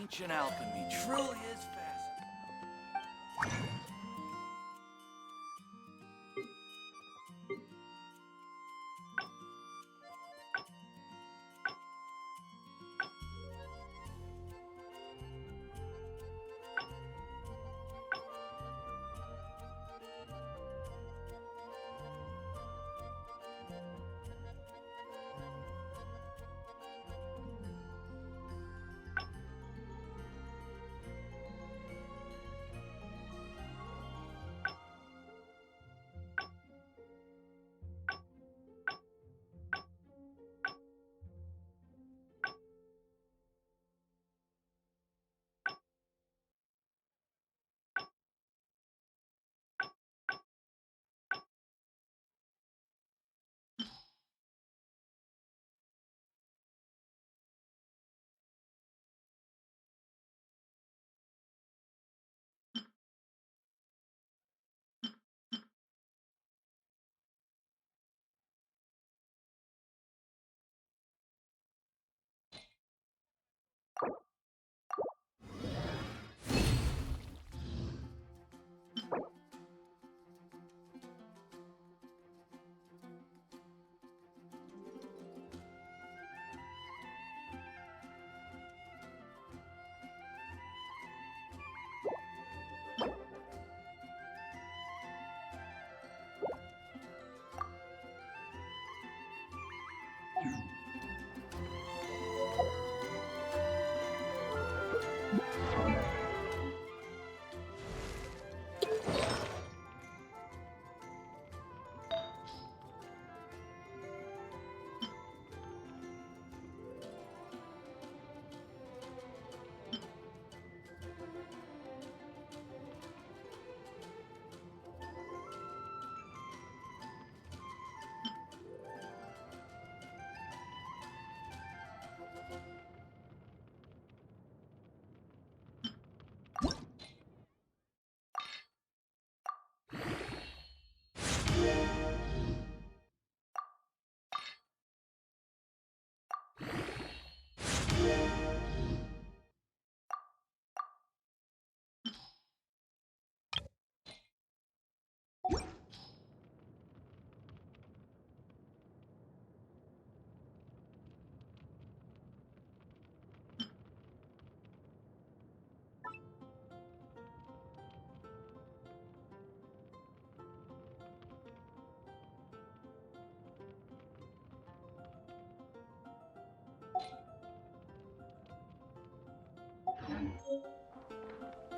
Ancient alchemy truly is fascinating.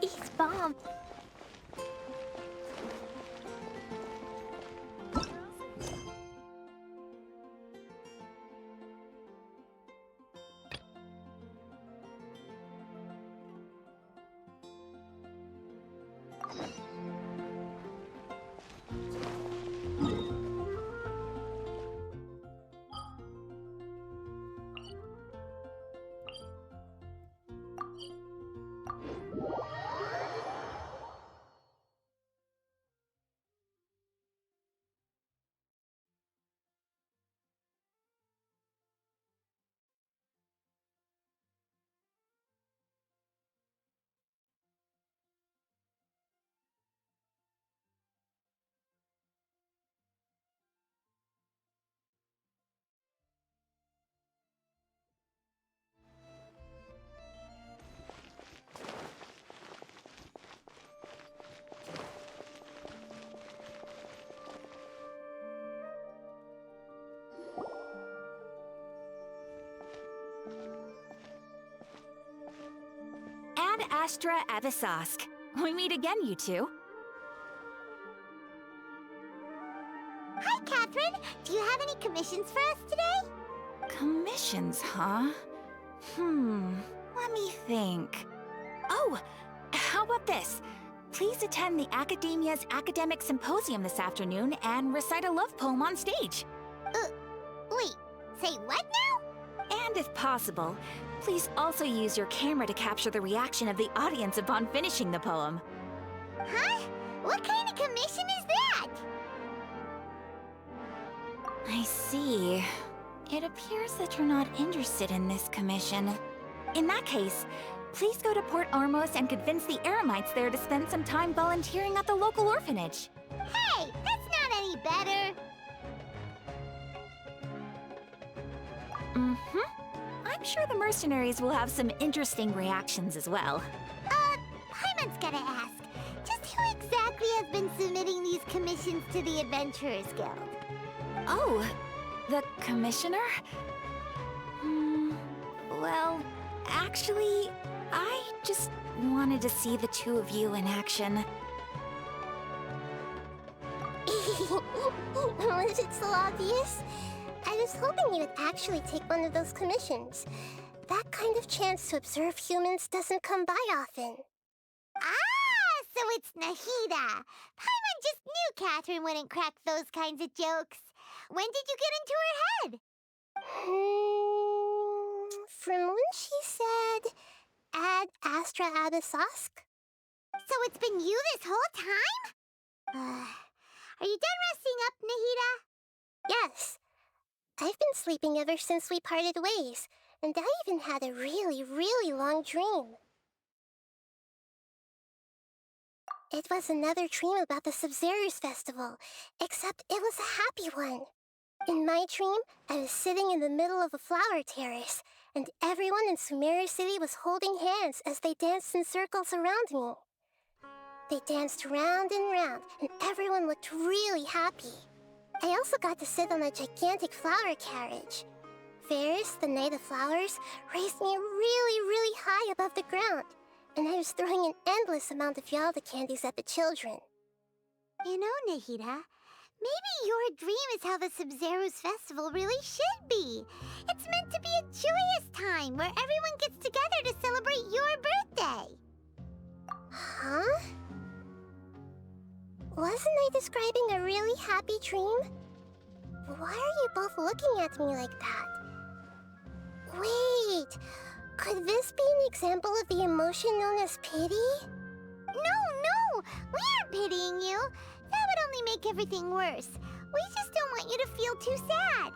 It's bomb. Ad Astra Avisask. We meet again, you two. Hi, Catherine. Do you have any commissions for us today? Commissions, huh? Let me think. Oh, how about this? Please attend the Academia's Academic Symposium this afternoon and recite a love poem on stage. Wait, say what now? And if possible, please also use your camera to capture the reaction of the audience upon finishing the poem. Huh? What kind of commission is that? I see. It appears that you're not interested in this commission. In that case, Please go to Port Ormos and convince the Eremites there to spend some time volunteering at the local orphanage. Hey, that's not any better. I'm sure the mercenaries will have some interesting reactions as well. Paimon's gotta ask, just who exactly has been submitting these commissions to the Adventurers Guild? Oh, the commissioner? Well, actually, I just wanted to see the two of you in action. Was it so obvious? I was hoping you would actually take one of those commissions. That kind of chance to observe humans doesn't come by often. Ah, so it's Nahida. Paimon just knew Catherine wouldn't crack those kinds of jokes. When did you get into her head? From when she said, Ad Astra Abyssosk? So it's been you this whole time? Are you done resting up, Nahida? Yes. I've been sleeping ever since we parted ways, and I even had a really, really long dream. It was another dream about the Sub-Zero's festival, except it was a happy one. In my dream, I was sitting in the middle of a flower terrace, and everyone in Sumeru City was holding hands as they danced in circles around me. They danced round and round, and everyone looked really happy. I also got to sit on a gigantic flower carriage. Ferris, the Knight of Flowers, raised me really, really high above the ground, and I was throwing an endless amount of Yalda candies at the children. You know, Nahida, maybe your dream is how the Sub-Zero's festival really should be. It's meant to be a joyous time where everyone gets together to celebrate your birthday. Huh? Wasn't I describing a really happy dream? Why are you both looking at me like that? Wait, could this be an example of the emotion known as pity? No, we aren't pitying you. That would only make everything worse. We just don't want you to feel too sad.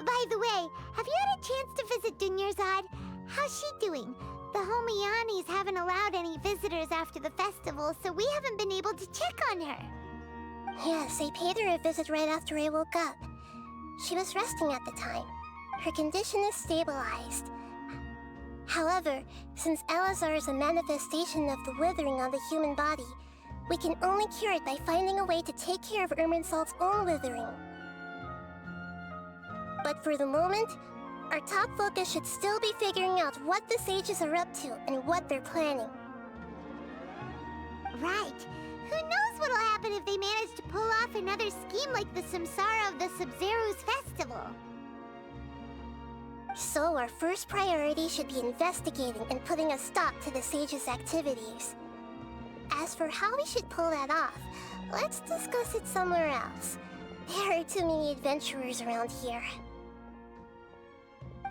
By the way, have you had a chance to visit Dunyarzad? How's she doing? The Homianis haven't allowed any visitors after the festival, so we haven't been able to check on her. Yes, I paid her a visit right after I woke up. She was resting at the time. Her condition is stabilized. However, since Elazar is a manifestation of the withering on the human body, we can only cure it by finding a way to take care of Irminsul's own withering. But for the moment, our top focus should still be figuring out what the sages are up to and what they're planning. Right. Who knows what'll happen if they manage to pull off another scheme like the Samsara of the Sub-Zero's festival? So our first priority should be investigating and putting a stop to the sages' activities. As for how we should pull that off, let's discuss it somewhere else. There are too many adventurers around here.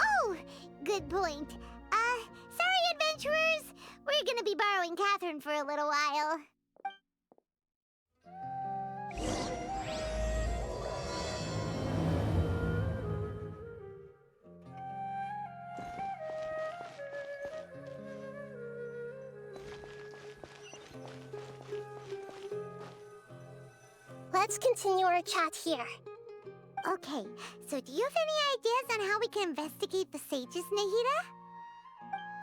Oh, good point. Sorry, adventurers. We're gonna be borrowing Catherine for a little while. Let's continue our chat here. Okay, so do you have any ideas on how we can investigate the sages, Nahida?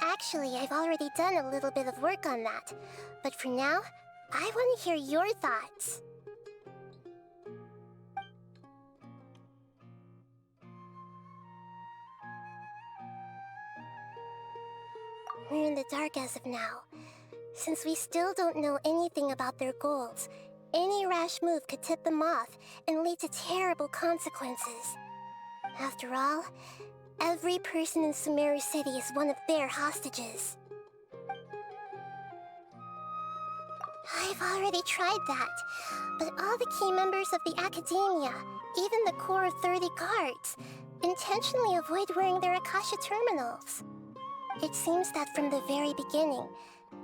Actually, I've already done a little bit of work on that. But for now, I want to hear your thoughts. We're in the dark as of now. Since we still don't know anything about their goals, any rash move could tip them off and lead to terrible consequences. After all, every person in Sumeru City is one of their hostages. I've already tried that, but all the key members of the Academia, even the core of 30 guards, intentionally avoid wearing their Akasha terminals. It seems that from the very beginning,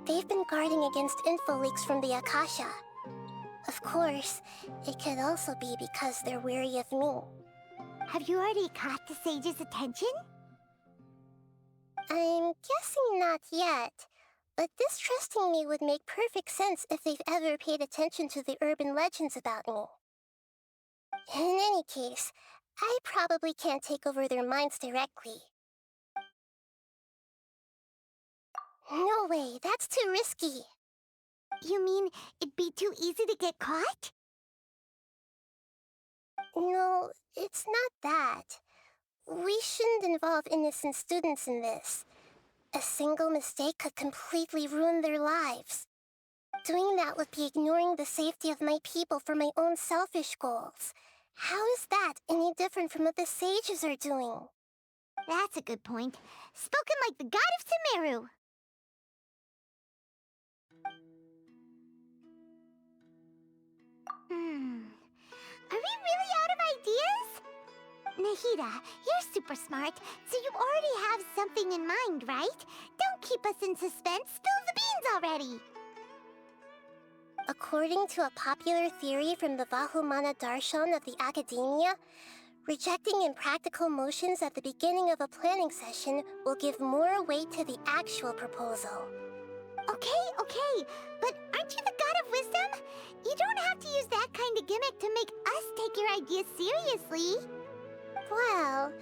they've been guarding against info leaks from the Akasha. Of course, it could also be because they're wary of me. Have you already caught the sage's attention? I'm guessing not yet, but distrusting me would make perfect sense if they've ever paid attention to the urban legends about me. In any case, I probably can't take over their minds directly. No way, that's too risky. You mean it'd be too easy to get caught? No, it's not that. We shouldn't involve innocent students in this. A single mistake could completely ruin their lives. Doing that would be ignoring the safety of my people for my own selfish goals. How is that any different from what the sages are doing? That's a good point. Spoken like the god of Sumeru. Are we really out of ideas? Nahida, you're super smart, so you already have something in mind, right? Don't keep us in suspense. Spill the beans already. According to a popular theory from the Vahumana Darshan of the Academia, rejecting impractical motions at the beginning of a planning session will give more weight to the actual proposal. Okay, but aren't you the god of wisdom? You don't have to use that kind of gimmick to make us take your ideas seriously. Well,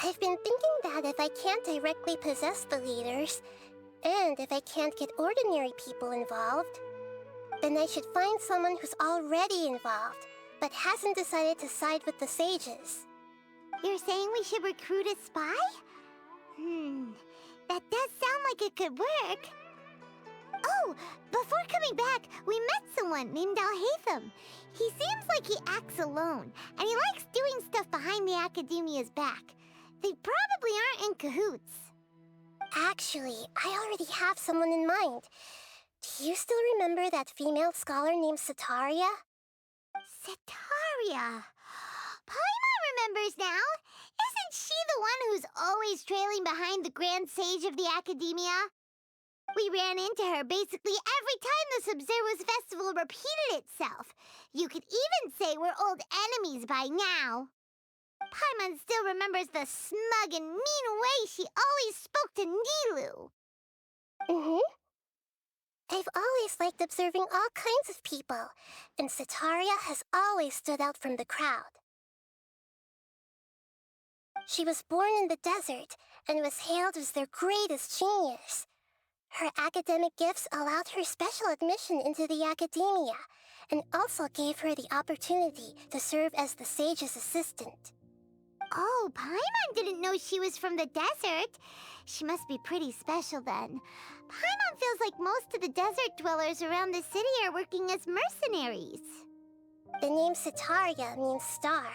I've been thinking that if I can't directly possess the leaders, and if I can't get ordinary people involved, then I should find someone who's already involved, but hasn't decided to side with the sages. You're saying we should recruit a spy? That does sound like it could work. Oh, before coming back, we met someone named Alhaitham. He seems like he acts alone, and he likes doing stuff behind the Academia's back. They probably aren't in cahoots. Actually, I already have someone in mind. Do you still remember that female scholar named Setaria? Setaria. Paimon remembers now. Isn't she the one who's always trailing behind the Grand Sage of the Academia? We ran into her basically every time the Sub-Zero's festival repeated itself. You could even say we're old enemies by now. Paimon still remembers the smug and mean way she always spoke to Nilou. I've always liked observing all kinds of people, and Setaria has always stood out from the crowd. She was born in the desert and was hailed as their greatest genius. Her academic gifts allowed her special admission into the academia, and also gave her the opportunity to serve as the sage's assistant. Oh, Paimon didn't know she was from the desert. She must be pretty special then. Paimon feels like most of the desert dwellers around the city are working as mercenaries. The name Setaria means star.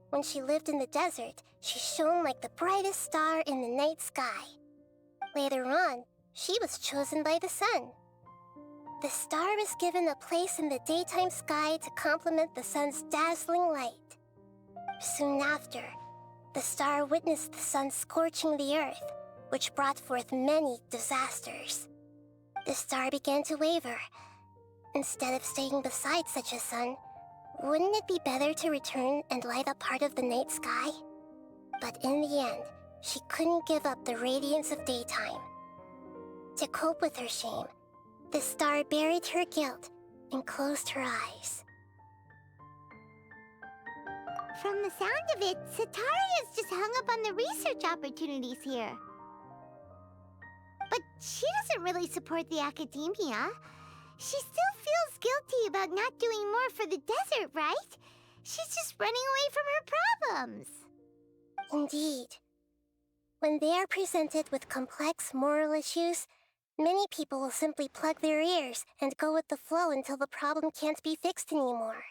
When she lived in the desert, she shone like the brightest star in the night sky. Later on, she was chosen by the sun. The star was given a place in the daytime sky to complement the sun's dazzling light. Soon after, the star witnessed the sun scorching the earth, which brought forth many disasters. The star began to waver. Instead of staying beside such a sun, wouldn't it be better to return and light up part of the night sky? But in the end, she couldn't give up the radiance of daytime. To cope with her shame, the star buried her guilt and closed her eyes. From the sound of it, Setaria's just hung up on the research opportunities here. But she doesn't really support the academia. She still feels guilty about not doing more for the desert, right? She's just running away from her problems. Indeed. When they are presented with complex moral issues, many people will simply plug their ears and go with the flow until the problem can't be fixed anymore.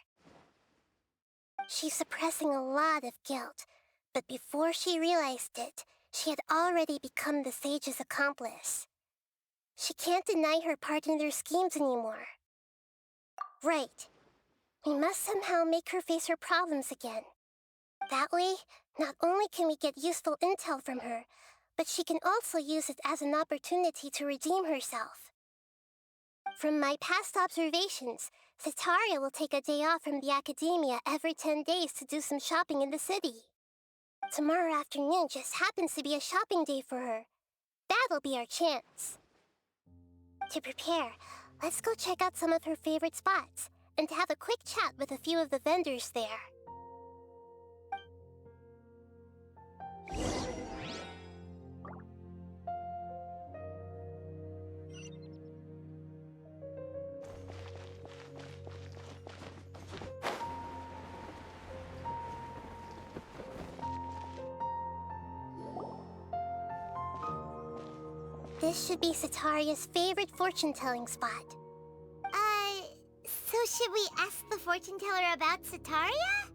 She's suppressing a lot of guilt, but before she realized it, she had already become the sage's accomplice. She can't deny her part in their schemes anymore. Right. We must somehow make her face her problems again. That way, not only can we get useful intel from her, but she can also use it as an opportunity to redeem herself. From my past observations, Setaria will take a day off from the academia every 10 days to do some shopping in the city. Tomorrow afternoon just happens to be a shopping day for her. That'll be our chance. To prepare, let's go check out some of her favorite spots, and have a quick chat with a few of the vendors there. This should be Sataria's favorite fortune-telling spot. So should we ask the fortune teller about Sataria?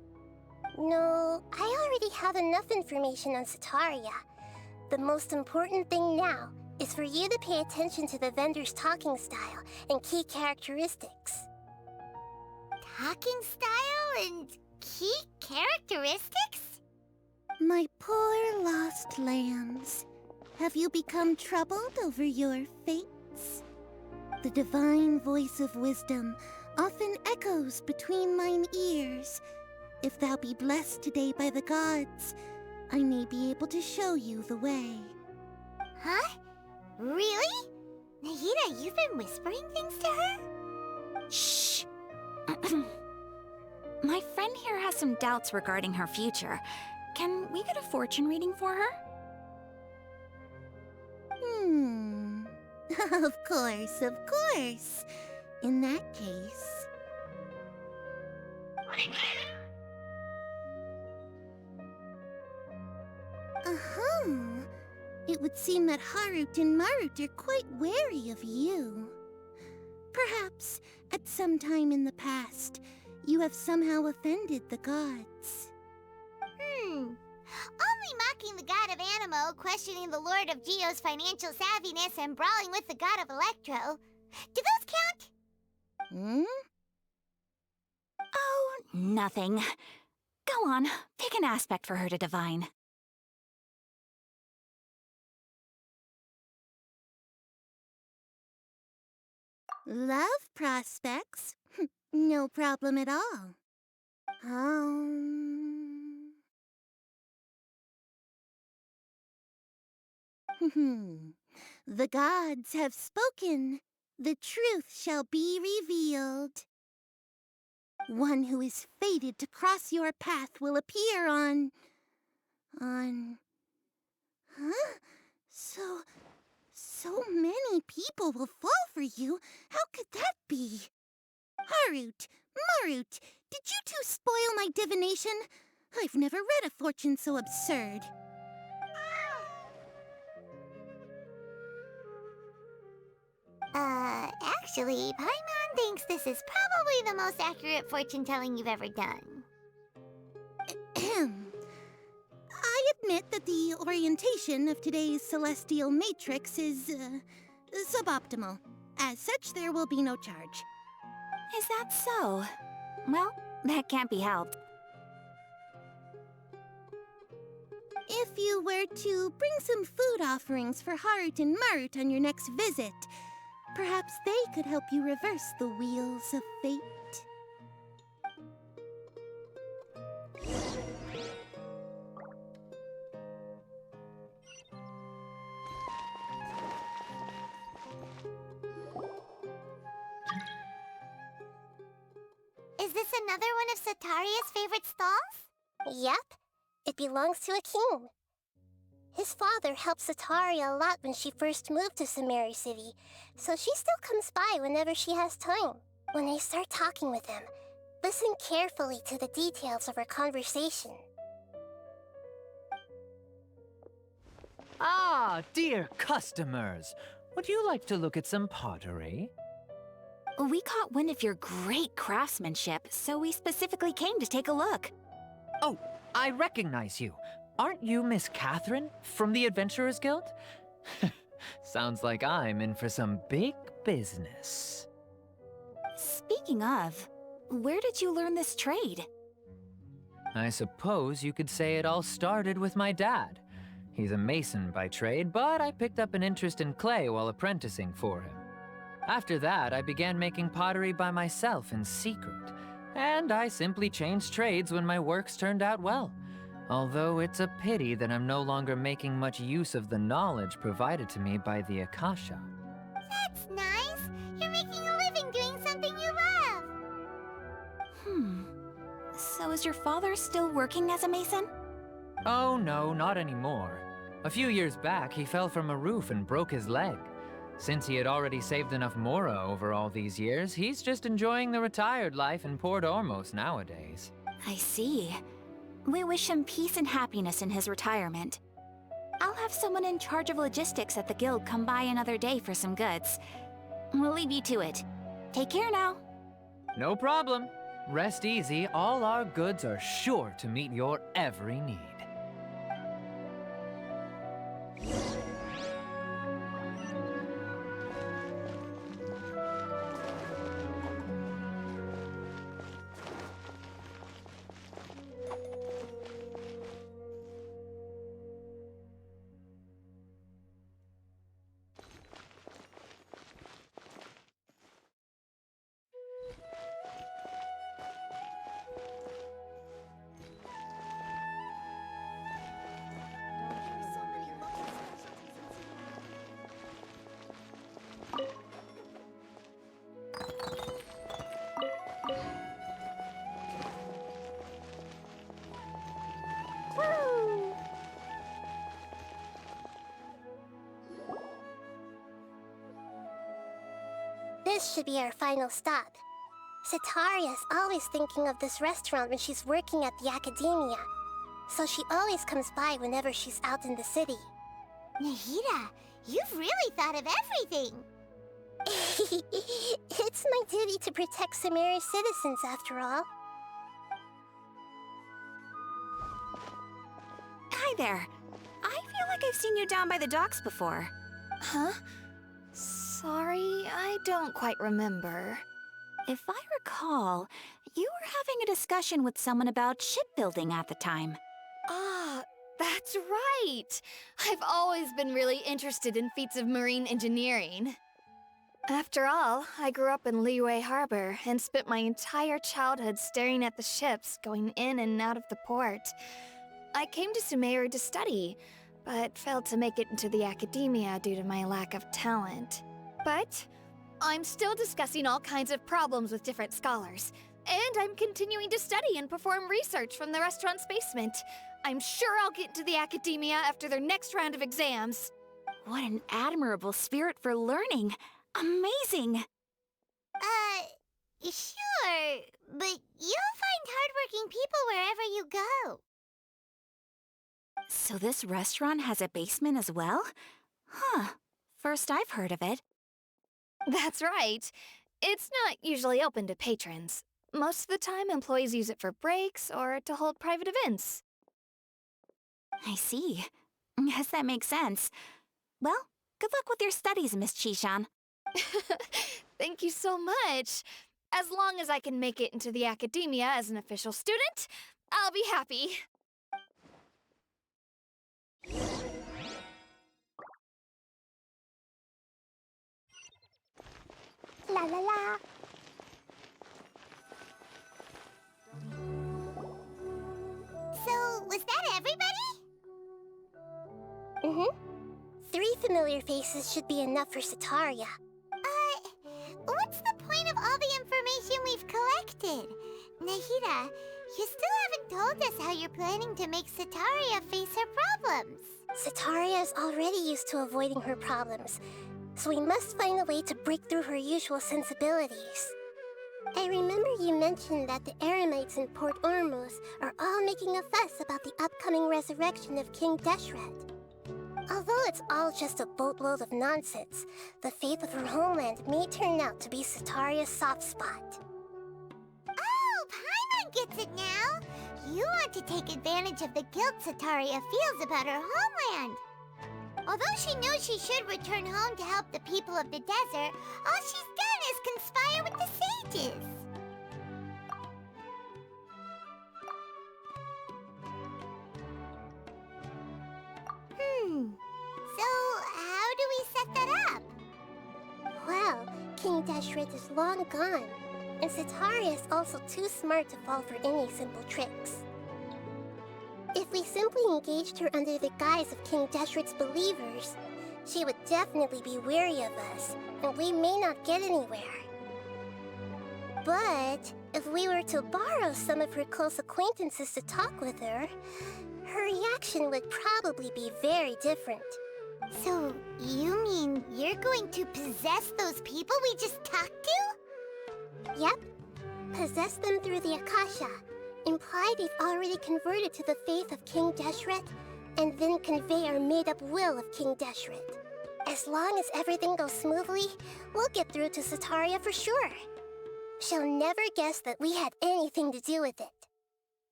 No, I already have enough information on Sataria. The most important thing now is for you to pay attention to the vendor's talking style and key characteristics. Talking style and key characteristics? My poor lost lambs, have you become troubled over your fates? The divine voice of wisdom often echoes between mine ears. If thou be blessed today by the gods, I may be able to show you the way. Huh? Really? Nahida, you've been whispering things to her? Shh! My friend here has some doubts regarding her future. Can we get a fortune reading for her? Of course, of course. In that case... It would seem that Harut and Marut are quite wary of you. Perhaps, at some time in the past, you have somehow offended the gods. Only mocking the god of Animo, questioning the Lord of Geo's financial savviness, and brawling with the god of Electro. Do those count? Oh, nothing. Go on, pick an aspect for her to divine. Love prospects? No problem at all. The gods have spoken. The truth shall be revealed. One who is fated to cross your path will appear on... Huh? So many people will fall for you. How could that be? Harut, Marut, did you two spoil my divination? I've never read a fortune so absurd. Actually, Paimon thinks this is probably the most accurate fortune-telling you've ever done. I admit that the orientation of today's celestial matrix is, suboptimal. As such, there will be no charge. Is that so? Well, that can't be helped. If you were to bring some food offerings for Harut and Marut on your next visit, perhaps they could help you reverse the wheels of fate. Is this another one of Sataria's favorite stalls? Yep, it belongs to a king. His father helped Sataria a lot when she first moved to Samari City, so she still comes by whenever she has time. When I start talking with him, listen carefully to the details of our conversation. Ah, dear customers. Would you like to look at some pottery? We caught wind of your great craftsmanship, so we specifically came to take a look. Oh, I recognize you. Aren't you Miss Catherine from the Adventurers Guild? Sounds like I'm in for some big business. Speaking of, where did you learn this trade? I suppose you could say it all started with my dad. He's a mason by trade, but I picked up an interest in clay while apprenticing for him. After that, I began making pottery by myself in secret, and I simply changed trades when my works turned out well. Although it's a pity that I'm no longer making much use of the knowledge provided to me by the Akasha. That's nice. You're making a living doing something you love. So is your father still working as a mason? Oh no, not anymore. A few years back, he fell from a roof and broke his leg. Since he had already saved enough Mora over all these years, he's just enjoying the retired life in Port Ormos nowadays. I see. We wish him peace and happiness in his retirement. I'll have someone in charge of logistics at the guild come by another day for some goods. We'll leave you to it. Take care now. No problem. Rest easy, all our goods are sure to meet your every need. This should be our final stop. Cetaria's always thinking of this restaurant when she's working at the academia, so she always comes by whenever she's out in the city. Nahida, you've really thought of everything. It's my duty to protect Sumeru's citizens, after all. Hi there. I feel like I've seen you down by the docks before. Huh? Sorry, I don't quite remember. If I recall, you were having a discussion with someone about shipbuilding at the time. Ah, that's right! I've always been really interested in feats of marine engineering. After all, I grew up in Liyue Harbor and spent my entire childhood staring at the ships going in and out of the port. I came to Sumeru to study, but failed to make it into the academia due to my lack of talent. But I'm still discussing all kinds of problems with different scholars, and I'm continuing to study and perform research from the restaurant's basement. I'm sure I'll get into the academia after their next round of exams. What an admirable spirit for learning! Amazing! Sure, but you'll find hardworking people wherever you go. So this restaurant has a basement as well? Huh. First I've heard of it. That's right. It's not usually open to patrons. Most of the time, employees use it for breaks or to hold private events. I see. Guess that makes sense. Well, good luck with your studies, Miss Chishan. Thank you so much. As long as I can make it into the academia as an official student, I'll be happy. La la la. So, was that everybody? Mm-hmm. 3 familiar faces should be enough for Cetaria. What's the point of all the information we've collected? Nahida, you still haven't told us how you're planning to make Cetaria face her problems. Cetaria is already used to avoiding her problems, so we must find a way to break through her usual sensibilities. I remember you mentioned that the Eremites in Port Ormos are all making a fuss about the upcoming resurrection of King Deshret. Although it's all just a boatload of nonsense, the fate of her homeland may turn out to be Cetaria's soft spot. Oh, Paimon gets it now! You want to take advantage of the guilt Cetaria feels about her homeland. Although she knows she should return home to help the people of the desert, all she's done is conspire with the sages. So how do we set that up? Well, King Deshret is long gone, and Cetaria is also too smart to fall for any simple tricks. If we simply engaged her under the guise of King Deshret's believers, she would definitely be wary of us, and we may not get anywhere. But if we were to borrow some of her close acquaintances to talk with her, her reaction would probably be very different. So, you mean you're going to possess those people we just talked to? Yep. Possess them through the Akasha. Imply they've already converted to the faith of King Deshret, and then convey our made-up will of King Deshret. As long as everything goes smoothly, we'll get through to Sataria for sure. She'll never guess that we had anything to do with it.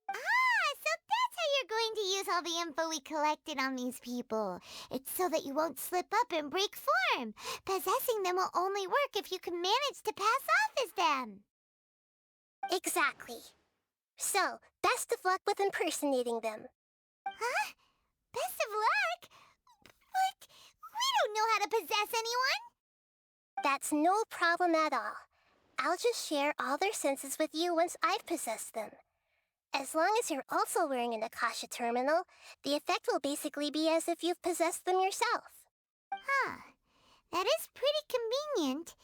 Ah, so that's how you're going to use all the info we collected on these people. It's so that you won't slip up and break form. Possessing them will only work if you can manage to pass off as them. Exactly. So, best of luck with impersonating them. Huh? Best of luck? But we don't know how to possess anyone. That's no problem at all. I'll just share all their senses with you once I've possessed them. As long as you're also wearing an Akasha terminal, the effect will basically be as if you've possessed them yourself. Huh. That is pretty convenient.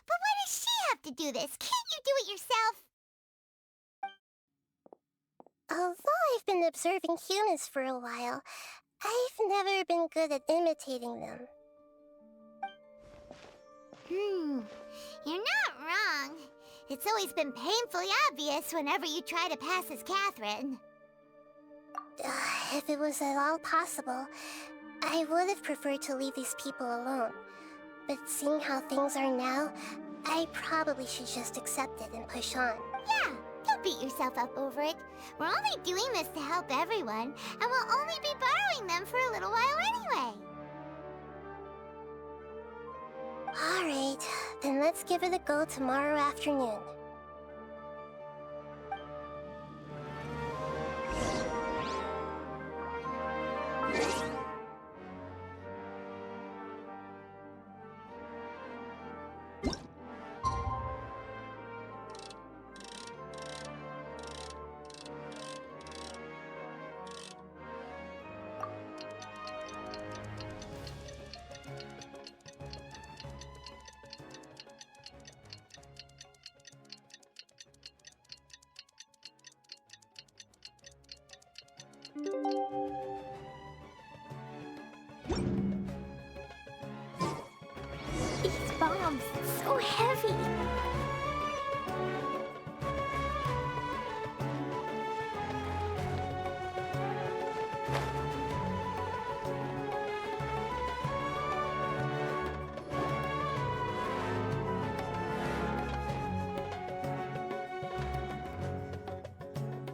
But why does she have to do this? Can't you do it yourself? Although I've been observing humans for a while, I've never been good at imitating them. You're not wrong. It's always been painfully obvious whenever you try to pass as Catherine. If it was at all possible, I would have preferred to leave these people alone. But seeing how things are now, I probably should just accept it and push on. Yeah, don't beat yourself up over it. We're only doing this to help everyone, and we'll only be borrowing them for a little while anyway. Alright, then let's give it a go tomorrow afternoon. These bombs, so heavy.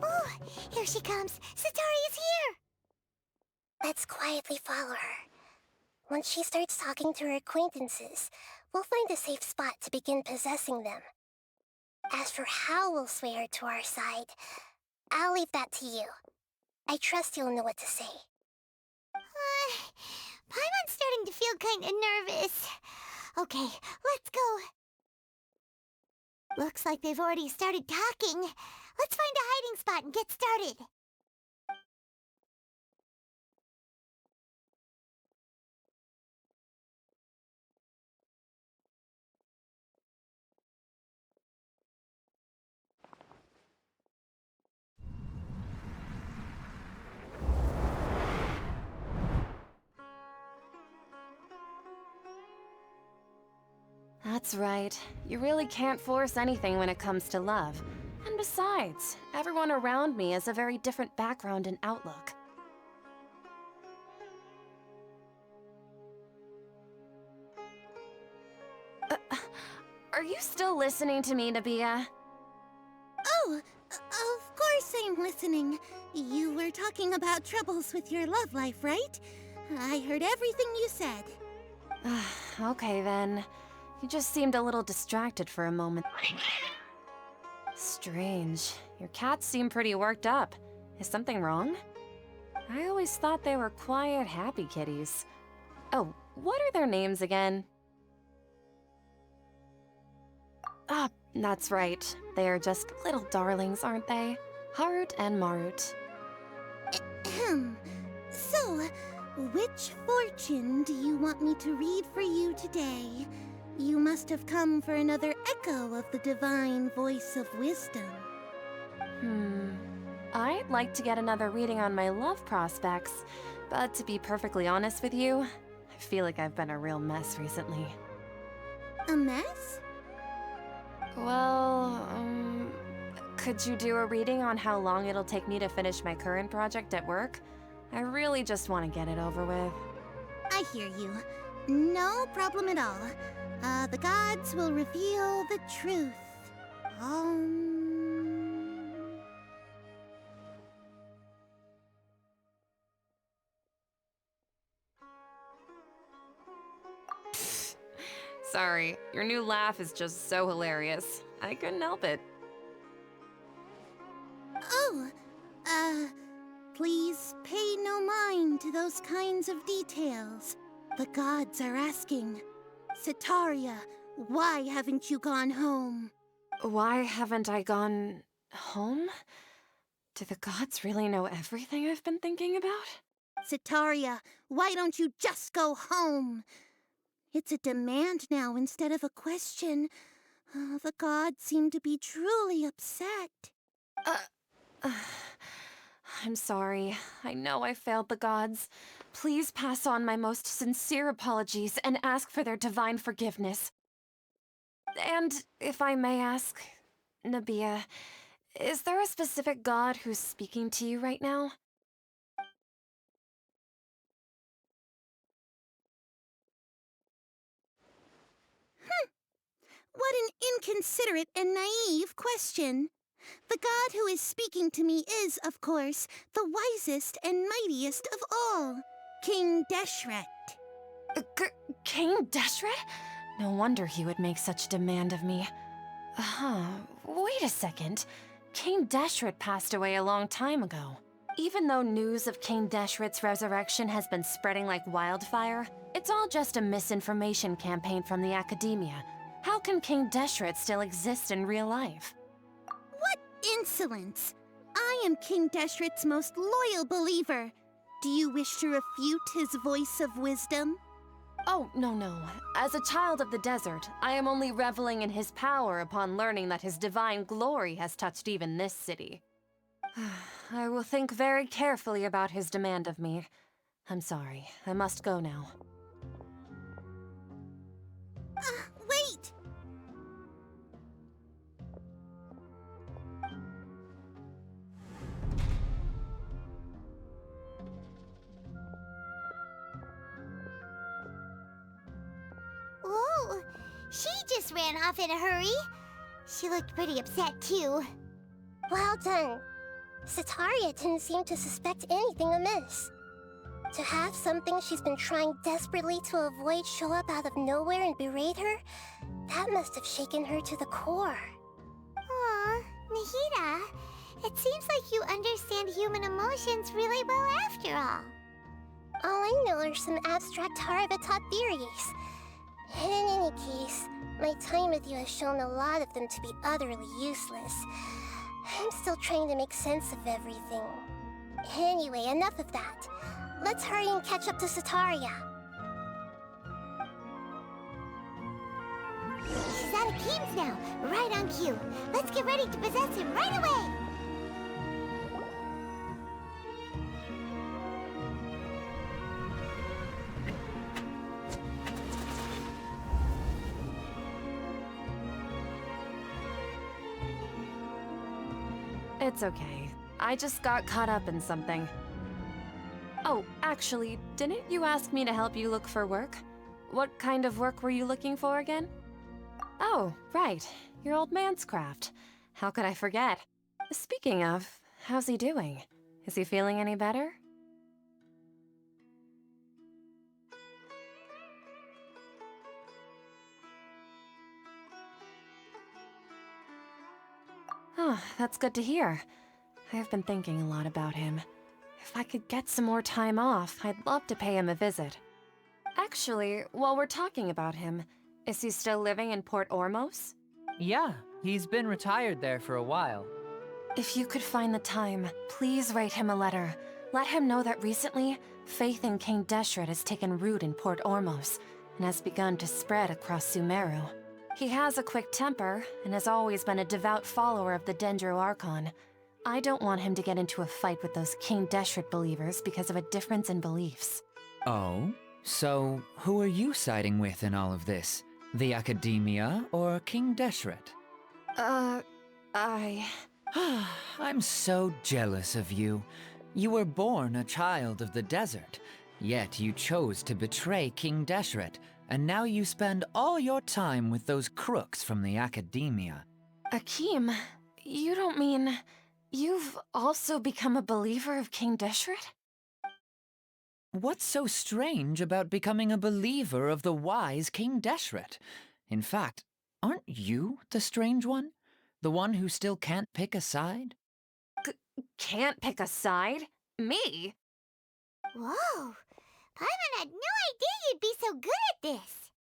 Oh, here she comes. Sataria's here. Let's quietly follow her. Once she starts talking to her acquaintances, we'll find a safe spot to begin possessing them. As for how we'll sway her to our side, I'll leave that to you. I trust you'll know what to say. Paimon's starting to feel kinda nervous. Okay, let's go. Looks like they've already started talking. Let's find a hiding spot and get started. That's right. You really can't force anything when it comes to love. And besides, everyone around me has a very different background and outlook. Are you still listening to me, Nabia? Oh, of course I'm listening. You were talking about troubles with your love life, right? I heard everything you said. Okay then. You just seemed a little distracted for a moment. Strange. Your cats seem pretty worked up. Is something wrong? I always thought they were quiet, happy kitties. Oh, what are their names again? Ah, that's right. They are just little darlings, aren't they? Harut and Marut. So, which fortune do you want me to read for you today? You must have come for another echo of the divine voice of wisdom. I'd like to get another reading on my love prospects, but to be perfectly honest with you, I feel like I've been a real mess recently. A mess? Well, could you do a reading on how long it'll take me to finish my current project at work? I really just want to get it over with. I hear you. No problem at all. The gods will reveal the truth. Sorry, your new laugh is just so hilarious. I couldn't help it. Oh, please pay no mind to those kinds of details. The gods are asking. Sitaria, why haven't you gone home? Why haven't I gone home? Do the gods really know everything I've been thinking about? Sitaria, why don't you just go home? It's a demand now instead of a question. The gods seem to be truly upset. I'm sorry. I know I failed the gods. Please pass on my most sincere apologies and ask for their divine forgiveness. And if I may ask, Nabia, is there a specific god who's speaking to you right now? What an inconsiderate and naive question. The god who is speaking to me is, of course, the wisest and mightiest of all, King Deshret. King Deshret? No wonder he would make such a demand of me. Wait a second. King Deshret passed away a long time ago. Even though news of King Deshret's resurrection has been spreading like wildfire, it's all just a misinformation campaign from the academia. How can King Deshret still exist in real life? What insolence! I am King Deshret's most loyal believer. Do you wish to refute his voice of wisdom? Oh, no. As a child of the desert, I am only reveling in his power upon learning that his divine glory has touched even this city. I will think very carefully about his demand of me. I'm sorry, I must go now. Wait! Whoa! She just ran off in a hurry. She looked pretty upset, too. Well done. Sitaria didn't seem to suspect anything amiss. To have something she's been trying desperately to avoid show up out of nowhere and berate her, that must have shaken her to the core. Aw, Nahida, it seems like you understand human emotions really well after all. All I know are some abstract Harvard-taught theories. In any case, my time with you has shown a lot of them to be utterly useless. I'm still trying to make sense of everything. Anyway, enough of that. Let's hurry and catch up to Sitaria. She's out of games now, right on cue. Let's get ready to possess him right away! It's okay. I just got caught up in something. Oh, actually, didn't you ask me to help you look for work? What kind of work were you looking for again? Oh, right. Your old man's craft. How could I forget? Speaking of, how's he doing? Is he feeling any better? Oh, that's good to hear. I've been thinking a lot about him. If I could get some more time off, I'd love to pay him a visit. Actually, while we're talking about him, is he still living in Port Ormos? Yeah, he's been retired there for a while. If you could find the time, please write him a letter. Let him know that recently, faith in King Deshret has taken root in Port Ormos and has begun to spread across Sumeru. He has a quick temper and has always been a devout follower of the Dendro Archon. I don't want him to get into a fight with those King Deshret believers because of a difference in beliefs. Oh? So, who are you siding with in all of this? The Academia or King Deshret? I'm so jealous of you. You were born a child of the desert, yet you chose to betray King Deshret, and now you spend all your time with those crooks from the Academia. Akeem, you don't mean... you've also become a believer of King Deshret? What's so strange about becoming a believer of the wise King Deshret? In fact, aren't you the strange one? The one who still can't pick a side? Can't pick a side? Me? Whoa! Paimon had no idea you'd be so good at this!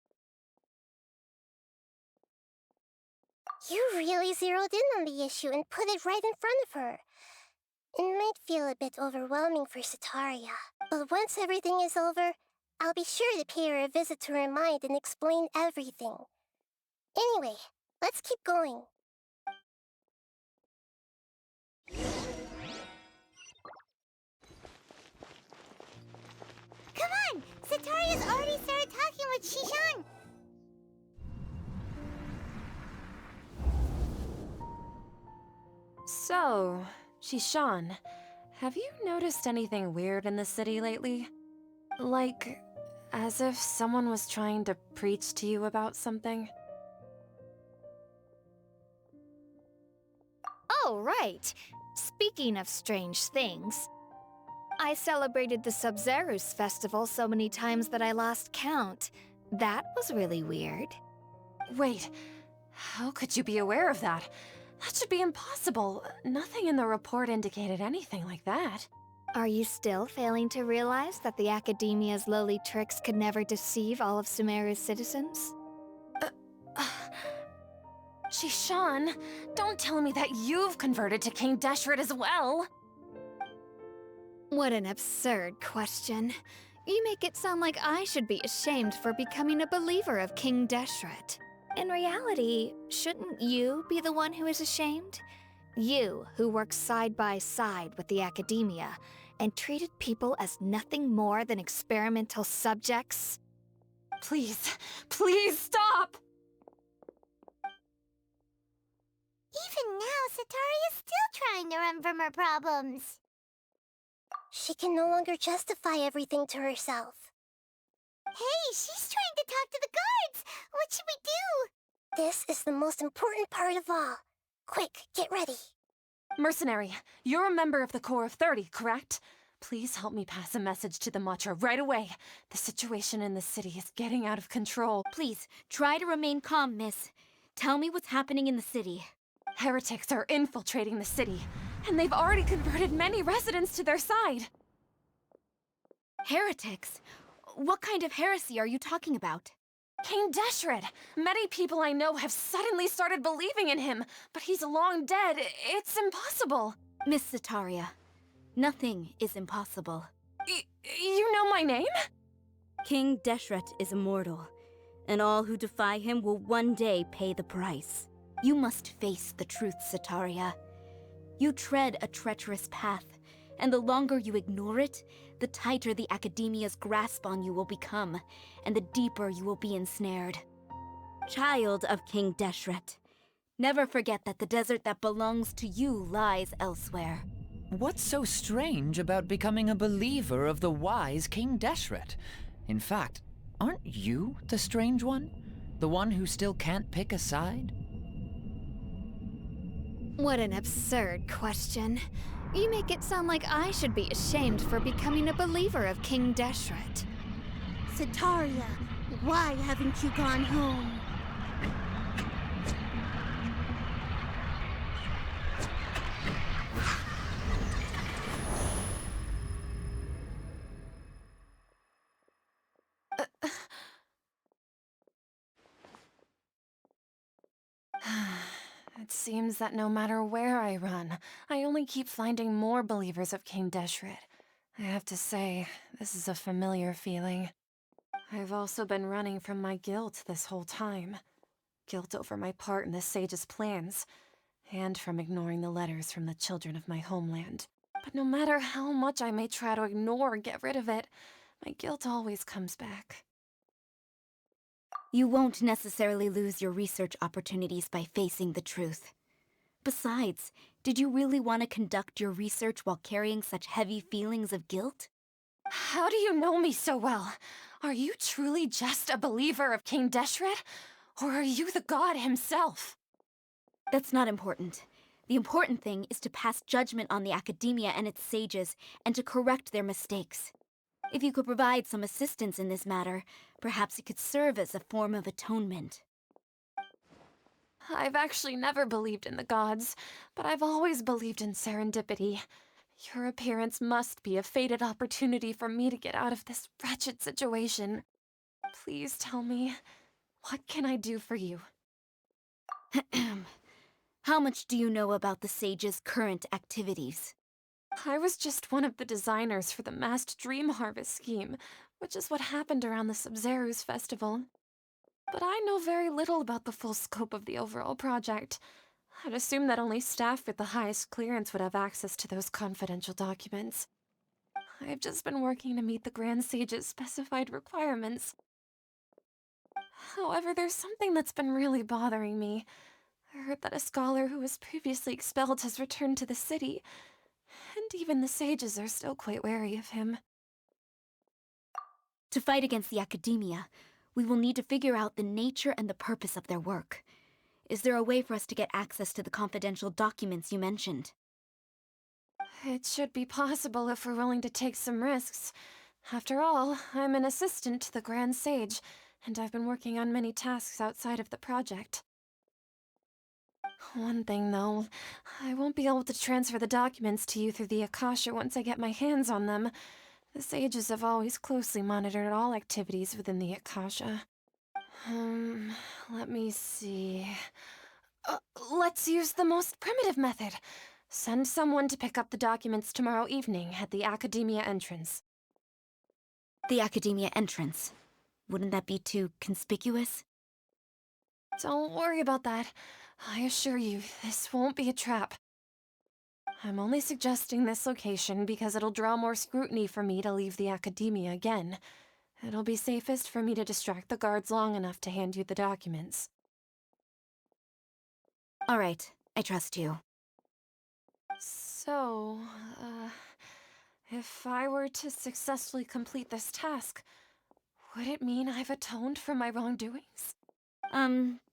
You really zeroed in on the issue and put it right in front of her. It might feel a bit overwhelming for Setaria, but once everything is over, I'll be sure to pay her a visit to her mind and explain everything. Anyway, let's keep going. Come on! Setaria's already started talking with Shishan! So, Shishan, have you noticed anything weird in the city lately? Like, as if someone was trying to preach to you about something? Oh, right. Speaking of strange things, I celebrated the Sub-Zerus festival so many times that I lost count. That was really weird. Wait, how could you be aware of that? That should be impossible. Nothing in the report indicated anything like that. Are you still failing to realize that the Academia's lowly tricks could never deceive all of Sumeru's citizens? Shishan, don't tell me that you've converted to King Deshret as well! What an absurd question. You make it sound like I should be ashamed for becoming a believer of King Deshret. In reality, shouldn't you be the one who is ashamed? You, who works side by side with the Academia and treated people as nothing more than experimental subjects? Please, please stop! Even now, Setaria's still trying to run from her problems. She can no longer justify everything to herself. Hey, she's trying to talk to the guards! What should we do? This is the most important part of all. Quick, get ready. Mercenary, you're a member of the Corps of 30, correct? Please help me pass a message to the Matcha right away. The situation in the city is getting out of control. Please, try to remain calm, miss. Tell me what's happening in the city. Heretics are infiltrating the city, and they've already converted many residents to their side. Heretics? What kind of heresy are you talking about? King Deshret! Many people I know have suddenly started believing in him, but he's long dead. It's impossible. Miss Setaria, nothing is impossible. You know my name? King Deshret is immortal, and all who defy him will one day pay the price. You must face the truth, Setaria. You tread a treacherous path, and the longer you ignore it, the tighter the Academia's grasp on you will become, and the deeper you will be ensnared. Child of King Deshret, never forget that the desert that belongs to you lies elsewhere. What's so strange about becoming a believer of the wise King Deshret? In fact, aren't you the strange one? The one who still can't pick a side? What an absurd question. You make it sound like I should be ashamed for becoming a believer of King Deshret. Setaria, why haven't you gone home? It seems that no matter where I run, I only keep finding more believers of King Deshret. I have to say, this is a familiar feeling. I've also been running from my guilt this whole time. Guilt over my part in the sage's plans, and from ignoring the letters from the children of my homeland. But no matter how much I may try to ignore or get rid of it, my guilt always comes back. You won't necessarily lose your research opportunities by facing the truth. Besides, did you really want to conduct your research while carrying such heavy feelings of guilt? How do you know me so well? Are you truly just a believer of King Deshret? Or are you the god himself? That's not important. The important thing is to pass judgment on the academia and its sages, and to correct their mistakes. If you could provide some assistance in this matter, perhaps it could serve as a form of atonement. I've actually never believed in the gods, but I've always believed in serendipity. Your appearance must be a fated opportunity for me to get out of this wretched situation. Please tell me, what can I do for you? How much do you know about the sage's current activities? I was just one of the designers for the masked dream harvest scheme, which is what happened around the Sub-Zeru's festival. But I know very little about the full scope of the overall project. I'd assume that only staff with the highest clearance would have access to those confidential documents. I've just been working to meet the Grand Sage's specified requirements. However, there's something that's been really bothering me. I heard that a scholar who was previously expelled has returned to the city, and even the sages are still quite wary of him. To fight against the academia, we will need to figure out the nature and the purpose of their work. Is there a way for us to get access to the confidential documents you mentioned? It should be possible if we're willing to take some risks. After all, I'm an assistant to the Grand Sage, and I've been working on many tasks outside of the project. One thing, though, I won't be able to transfer the documents to you through the Akasha once I get my hands on them. The sages have always closely monitored all activities within the Akasha. Let me see... let's use the most primitive method. Send someone to pick up the documents tomorrow evening at the Academia entrance. The Academia entrance. Wouldn't that be too conspicuous? Don't worry about that. I assure you, this won't be a trap. I'm only suggesting this location because it'll draw more scrutiny for me to leave the Academia again. It'll be safest for me to distract the guards long enough to hand you the documents. All right, I trust you. So, if I were to successfully complete this task, would it mean I've atoned for my wrongdoings?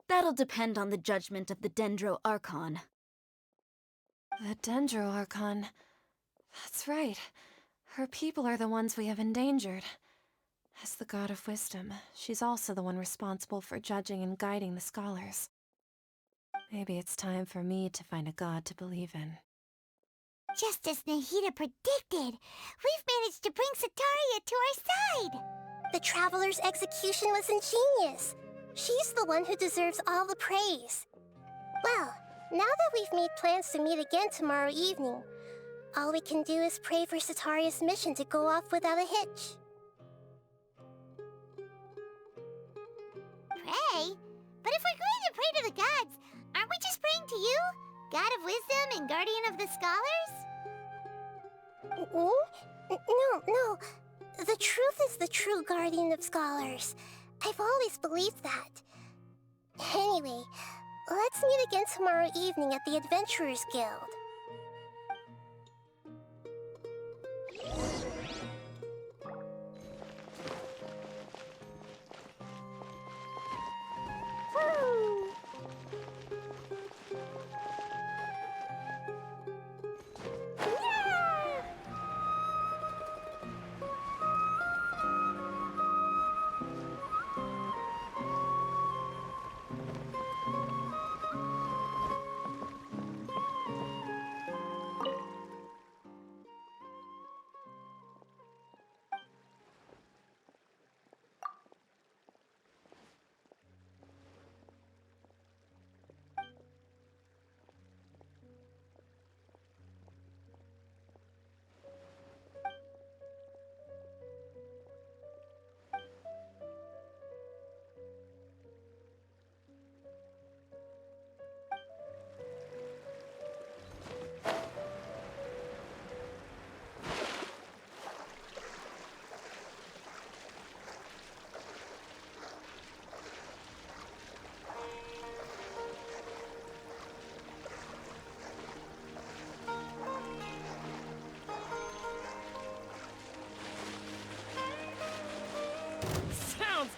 That'll depend on the judgment of the Dendro Archon. The Dendro Archon. That's right. Her people are the ones we have endangered. As the God of Wisdom, she's also the one responsible for judging and guiding the scholars. Maybe it's time for me to find a god to believe in. Just as Nahida predicted, we've managed to bring Sataria to our side! The Traveler's execution was ingenious. She's the one who deserves all the praise. Well, now that we've made plans to meet again tomorrow evening, all we can do is pray for Sataria's mission to go off without a hitch. Pray? But if we're going to pray to the gods, aren't we just praying to you? God of Wisdom and Guardian of the Scholars? No. The truth is the true Guardian of Scholars. I've always believed that. Anyway, let's meet again tomorrow evening at the Adventurers Guild.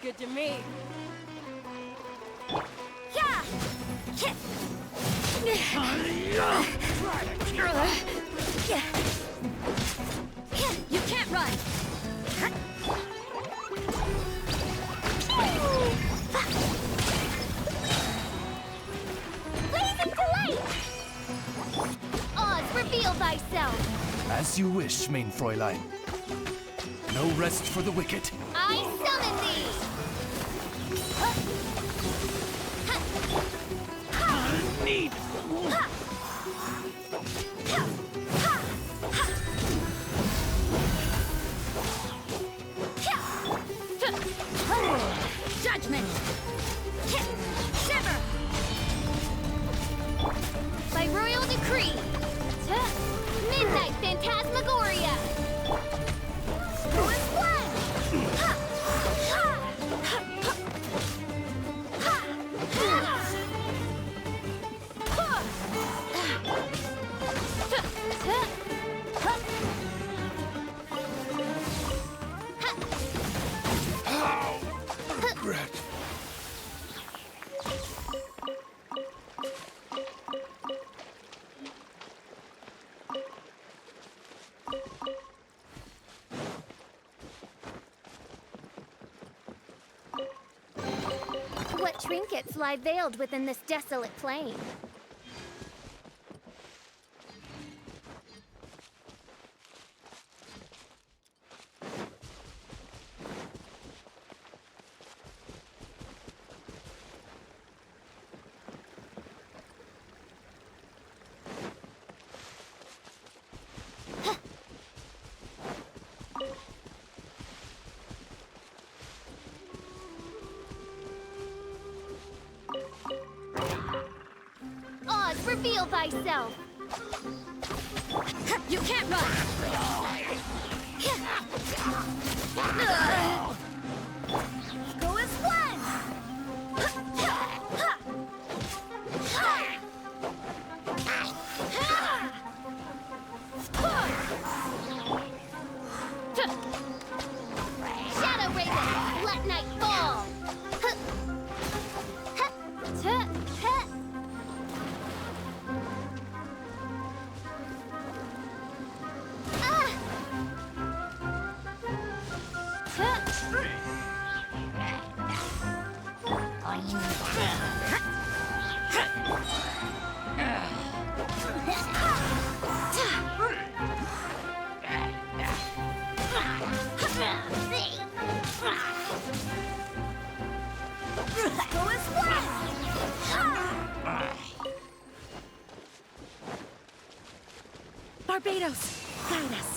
good to me. Yeah! You can't run. Blazing delight! Oz, reveal thyself! As you wish, main Fräulein. No rest for the wicked. I summon thee! Need. Judgment. Shiver! By royal decree! Midnight Phantasmagoria! Going blood! Regret. What trinkets lie veiled within this desolate plain? Oz, reveal thyself! You can't run. Go as one! Shadow Raven, let night fall! Go as one! Barbados, guide us.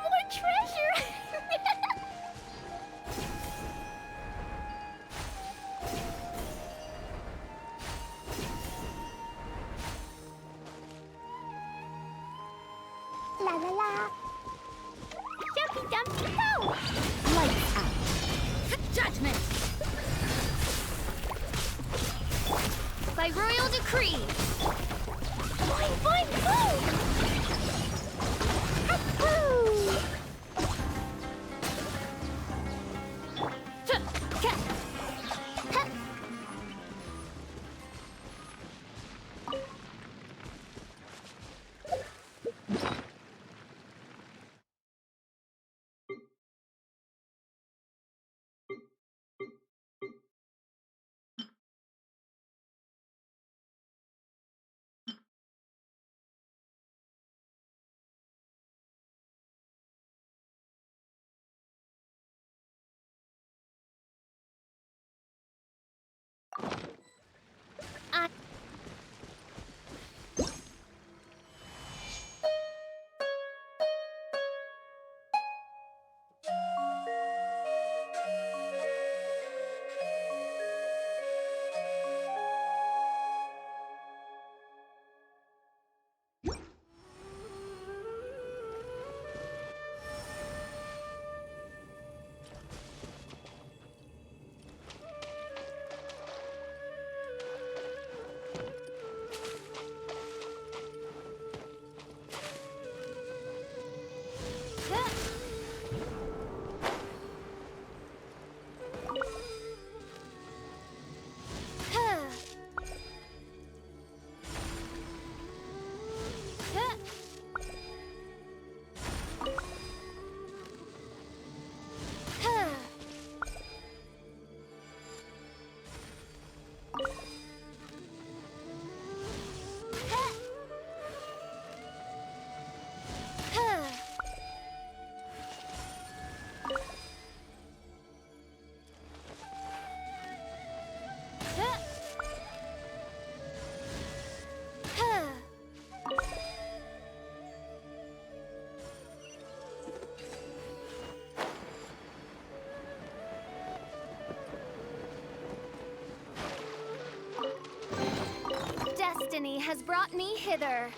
More treasure! La la la! Jumpy dumpy go! Lights out. Judgment. By royal decree! Boing, boing, boing! Hoo! Destiny has brought me hither.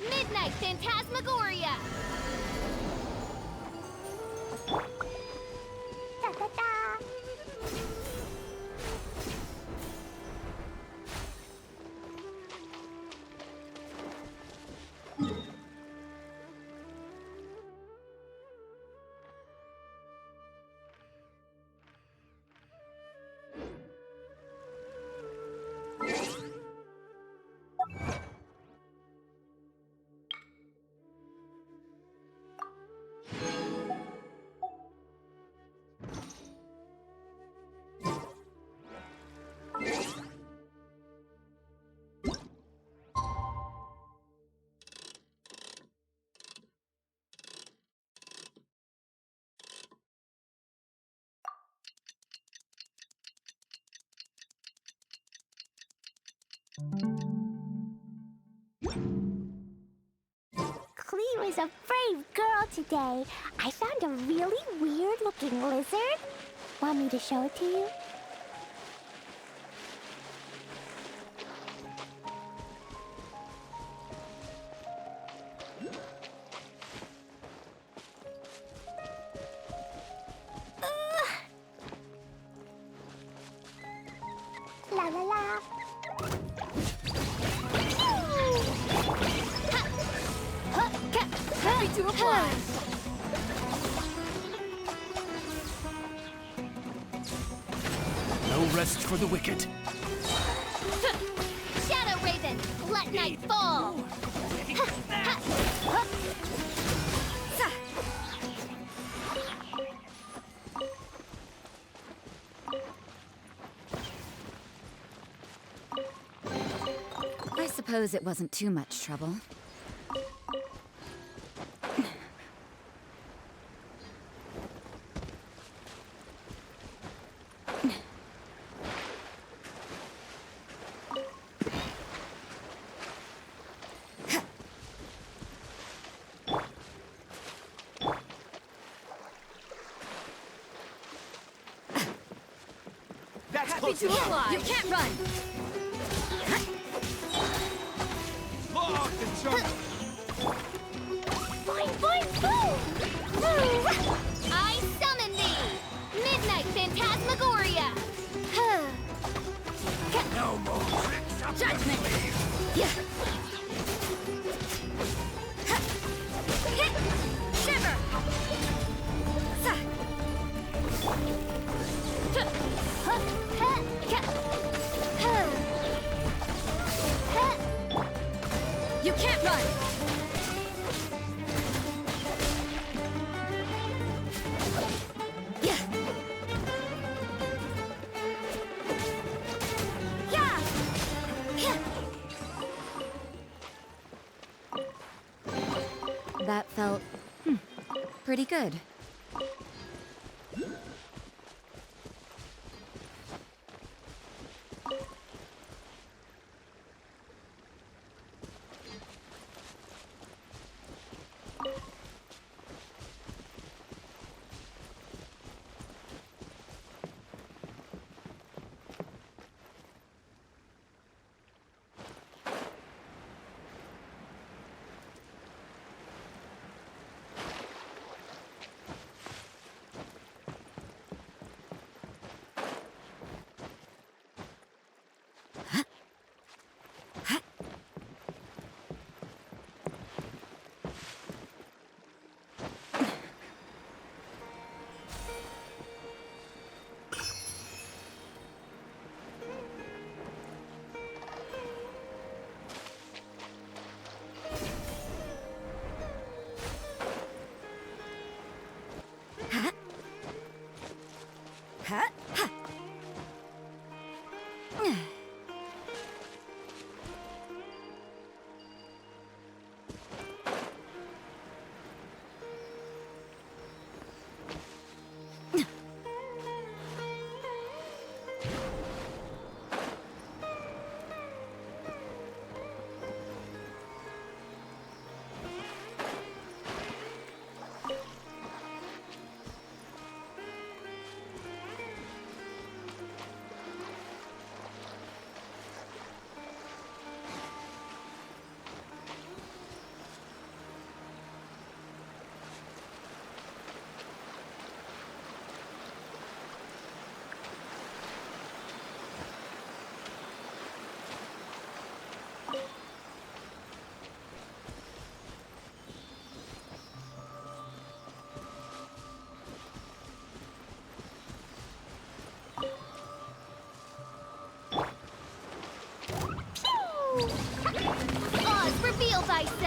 Midnight Phantasmagoria! Ta-ta-ta! Clee was a brave girl today. I found a really weird-looking lizard. Want me to show it to you? La la la. Happy to apply! No rest for the wicked. Shadow Raven, let night fall! I suppose it wasn't too much trouble. That's Happy close to enough. apply! You can't run! Locked and charged. Boing, boing, boom! I summon thee! Midnight Phantasmagoria! No more tricks up your Judgment! sleeve. Yeah. Shiver! You can't run! Yeah! Yeah! Yeah! That felt, pretty good.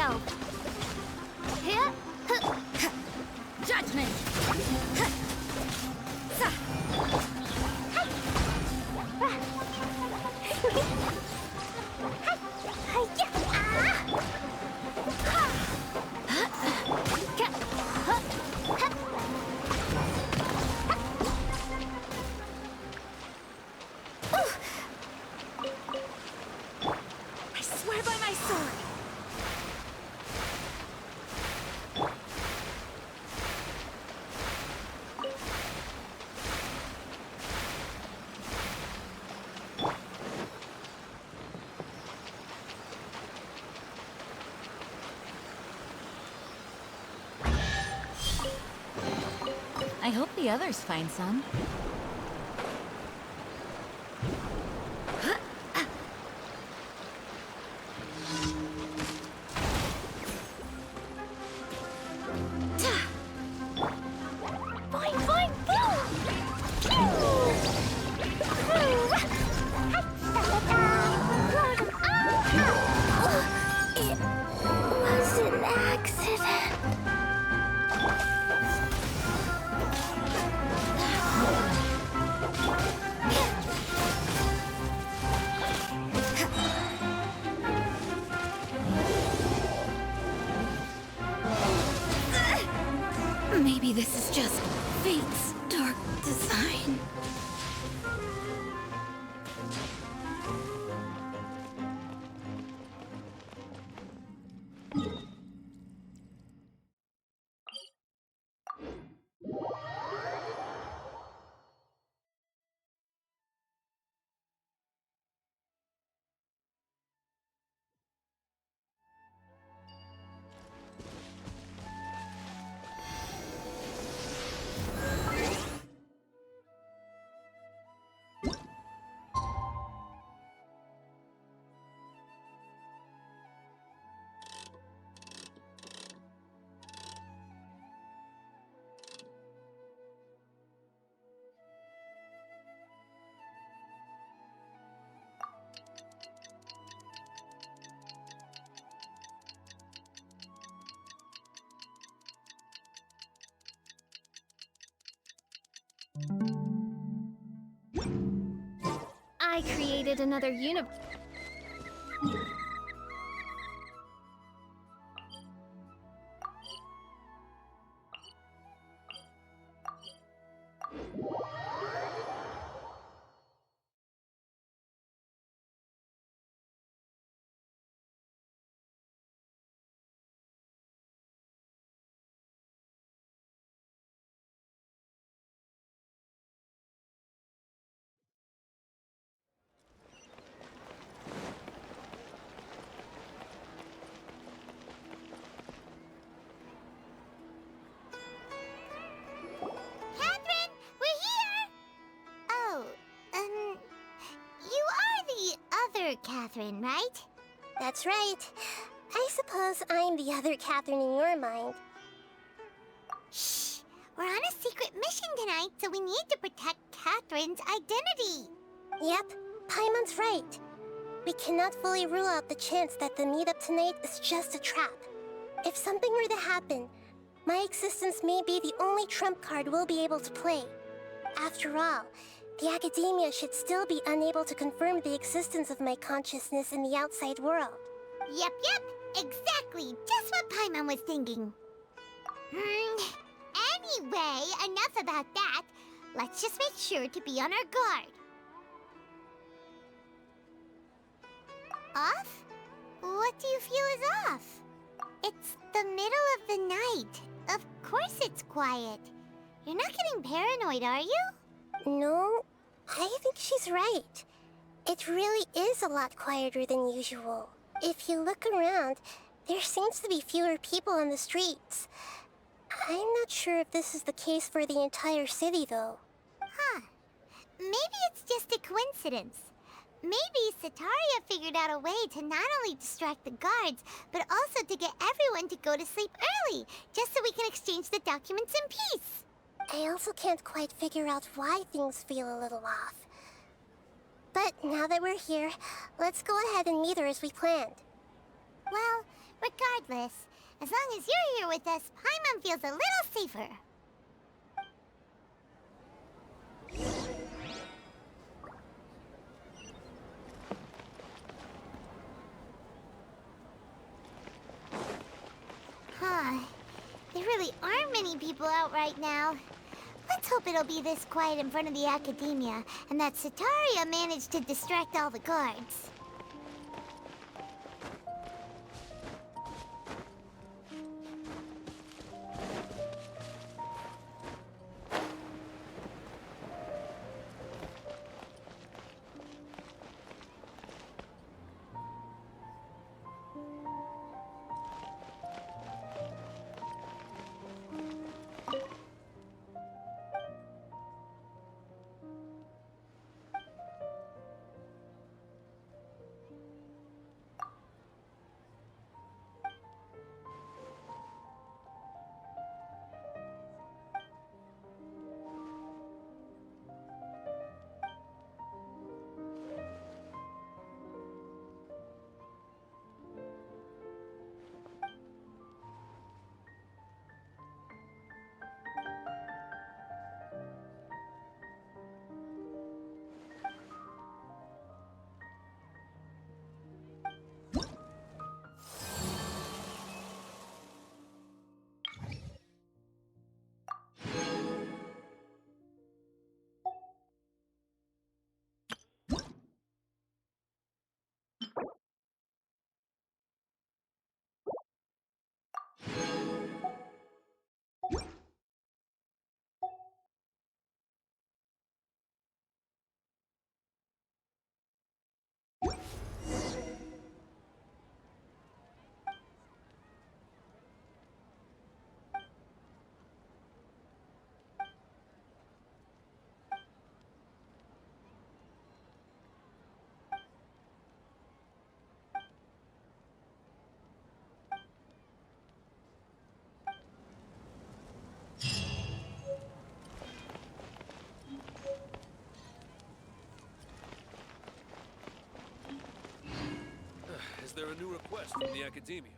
yourself! Judgment! I swear by my sword! I hope the others find some. Boing, boing, It was an accident. Maybe this is just fate's dark design. I created another universe. Catherine, we're here! Oh, you are the other Catherine, right? That's right. I suppose I'm the other Catherine in your mind. Shh! We're on a secret mission tonight, so we need to protect Catherine's identity. Yep, Paimon's right. We cannot fully rule out the chance that the meetup tonight is just a trap. If something were to happen, my existence may be the only trump card we'll be able to play. After all, the Academia should still be unable to confirm the existence of my consciousness in the outside world. Yep, exactly. Just what Paimon was thinking. Anyway, enough about that. Let's just make sure to be on our guard. Off? What do you feel is off? It's the middle of the night. Of course it's quiet. You're not getting paranoid, are you? No, I think she's right. It really is a lot quieter than usual. If you look around, there seems to be fewer people on the streets. I'm not sure if this is the case for the entire city, though. Huh. Maybe it's just a coincidence. Maybe Sataria figured out a way to not only distract the guards, but also to get everyone to go to sleep early, just so we can exchange the documents in peace. I also can't quite figure out why things feel a little off. But now that we're here, let's go ahead and meet her as we planned. Well, Regardless, as long as you're here with us, Paimon feels a little safer. Huh. There really aren't many people out right now. Let's hope it'll be this quiet in front of the Academia, and that Sataria managed to distract all the guards. Is there a new request from the Academia?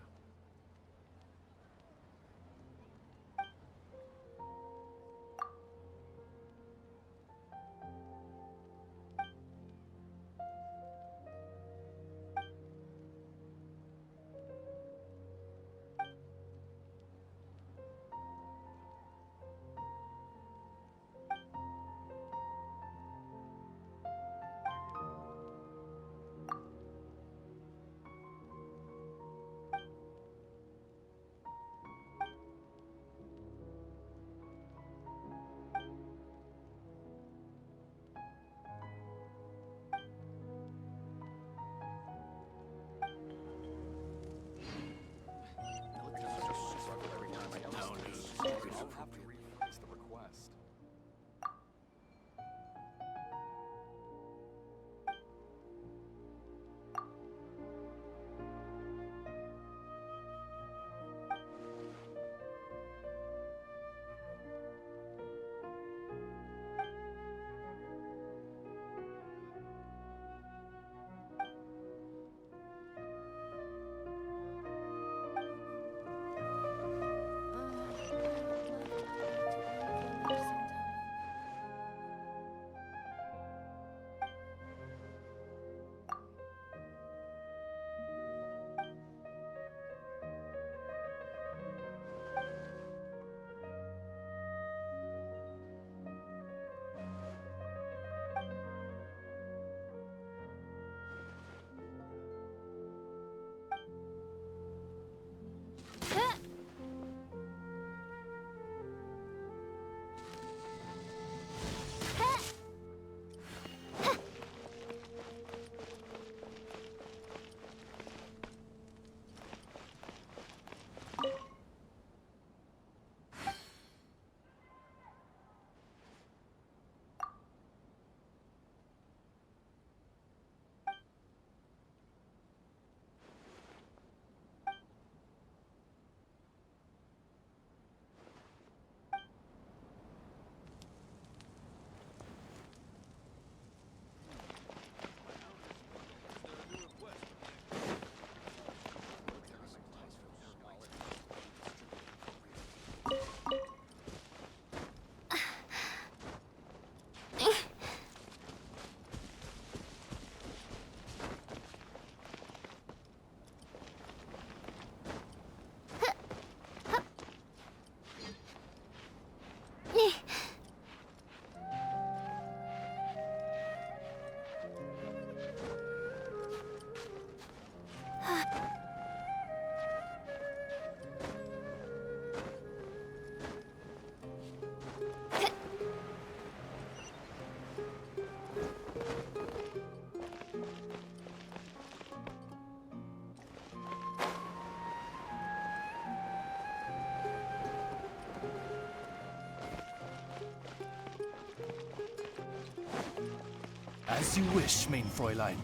As you wish, main Fräulein.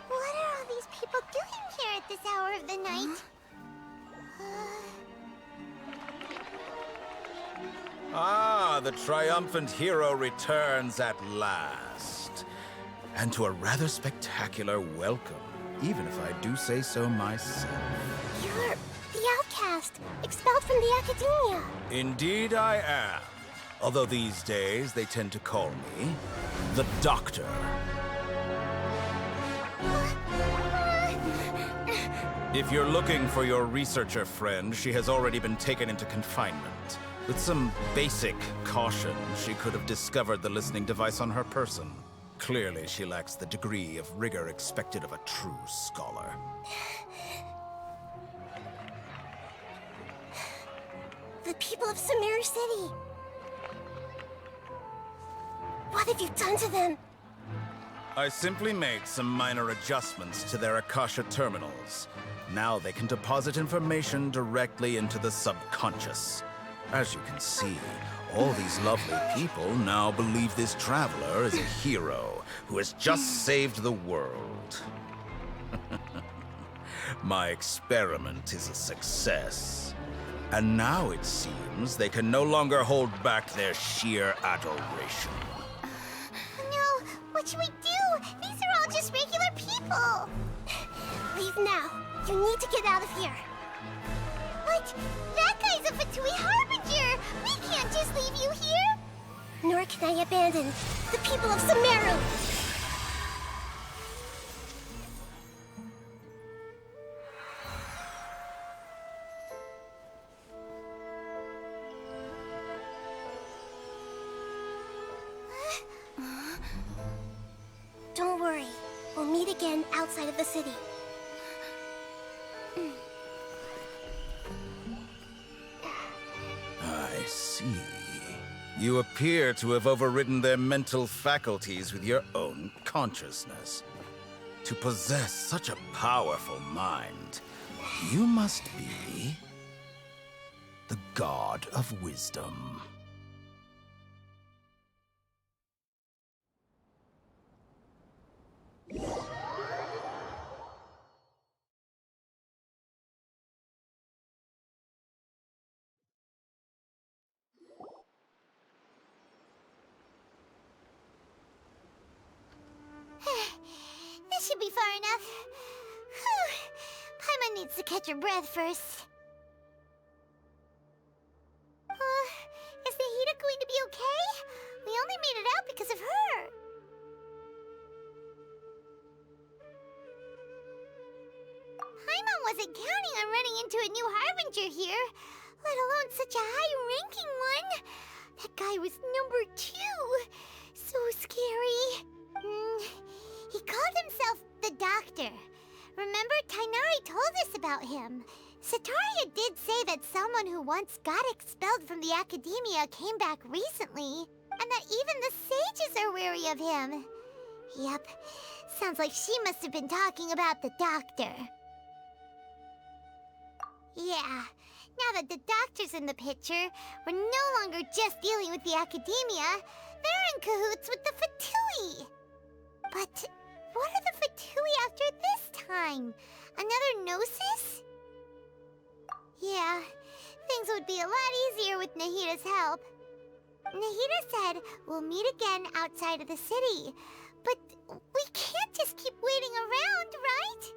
What are all these people doing here at this hour of the night? Ah, the triumphant hero returns at last. And to a rather spectacular welcome, even if I do say so myself. You're the outcast, expelled from the Academia. Indeed I am. Although these days they tend to call me the Doctor. If you're looking for your researcher friend, she has already been taken into confinement. With some basic caution, she could have discovered the listening device on her person. Clearly, she lacks the degree of rigor expected of a true scholar. The people of Sumeru City. What have you done to them? I simply made some minor adjustments to their Akasha terminals. Now they can deposit information directly into the subconscious. As you can see, all these lovely people now believe this traveler is a hero who has just saved the world. My experiment is a success. And now it seems they can no longer hold back their sheer adoration. No, what should we do? These are all just regular people. Leave now. You need to get out of here. But that guy's a Fatui Harbinger. We can't just leave you here. Nor can I abandon the people of Sumeru. Don't worry. We'll meet again outside of the city. I see. You appear to have overridden their mental faculties with your own consciousness. To possess such a powerful mind, you must be the god of wisdom. This should be far enough. Whew. Paimon needs to catch her breath first. Is Nahida going to be okay? We only made it out because of her. Paimon wasn't counting on running into a new Harbinger here, let alone such a high-ranking one. That guy was number 2. So scary. He called himself the Doctor. Remember, Tainari told us about him. Sataria did say that someone who once got expelled from the Academia came back recently, and that even the sages are wary of him. Yep, sounds like she must have been talking about the Doctor. Yeah, now that the Doctor's in the picture, we're no longer just dealing with the Academia. They're in cahoots with the Fatui. But what are the Fatui after this time? Another Gnosis? Yeah, things would be a lot easier with Nahida's help. Nahida said we'll meet again outside of the city. But we can't just keep waiting around, right?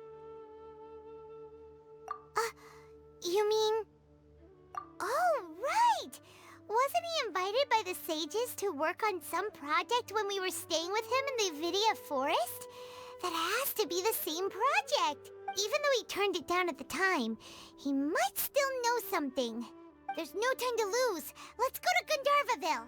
You mean... Oh, right! Wasn't he invited by by the sages to work on some project when we were staying with him in the Vidia forest? That has to be the same project. Even though he turned it down at the time, he might still know something. There's no time to lose. Let's go to Gandharvaville.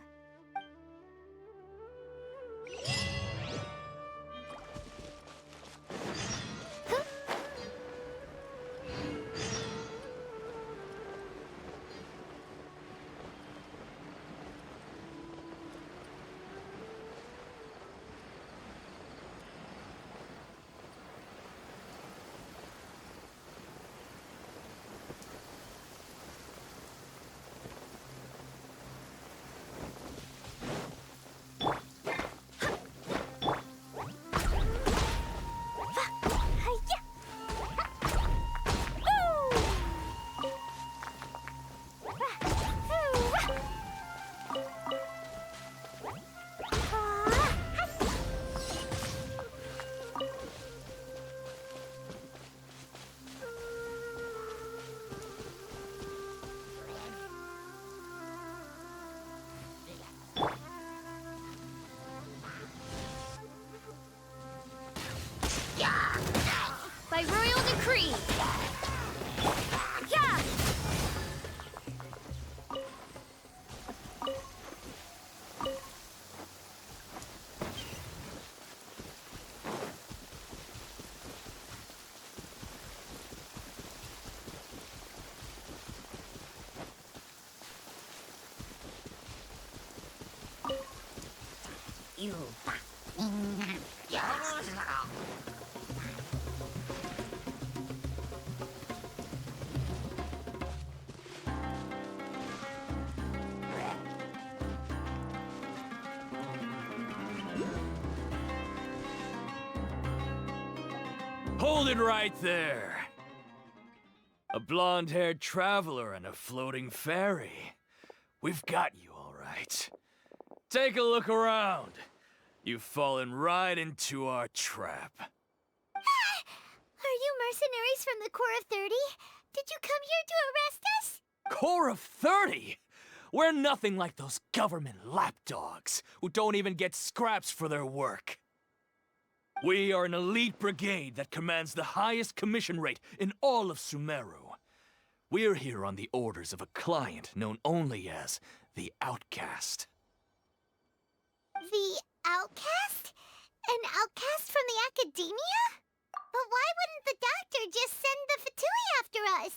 By royal decree! Yeah! Hold it right there. A blonde-haired traveler and a floating fairy. We've got you all right. Take a look around. You've fallen right into our trap. Are you mercenaries from the Corps of 30? Did you come here to arrest us? Corps of 30? We're nothing like those government lapdogs who don't even get scraps for their work. We are an elite brigade that commands the highest commission rate in all of Sumeru. We're here on the orders of a client known only as the Outcast. The Outcast? An outcast from the Academia? But why wouldn't the doctor just send the Fatui after us?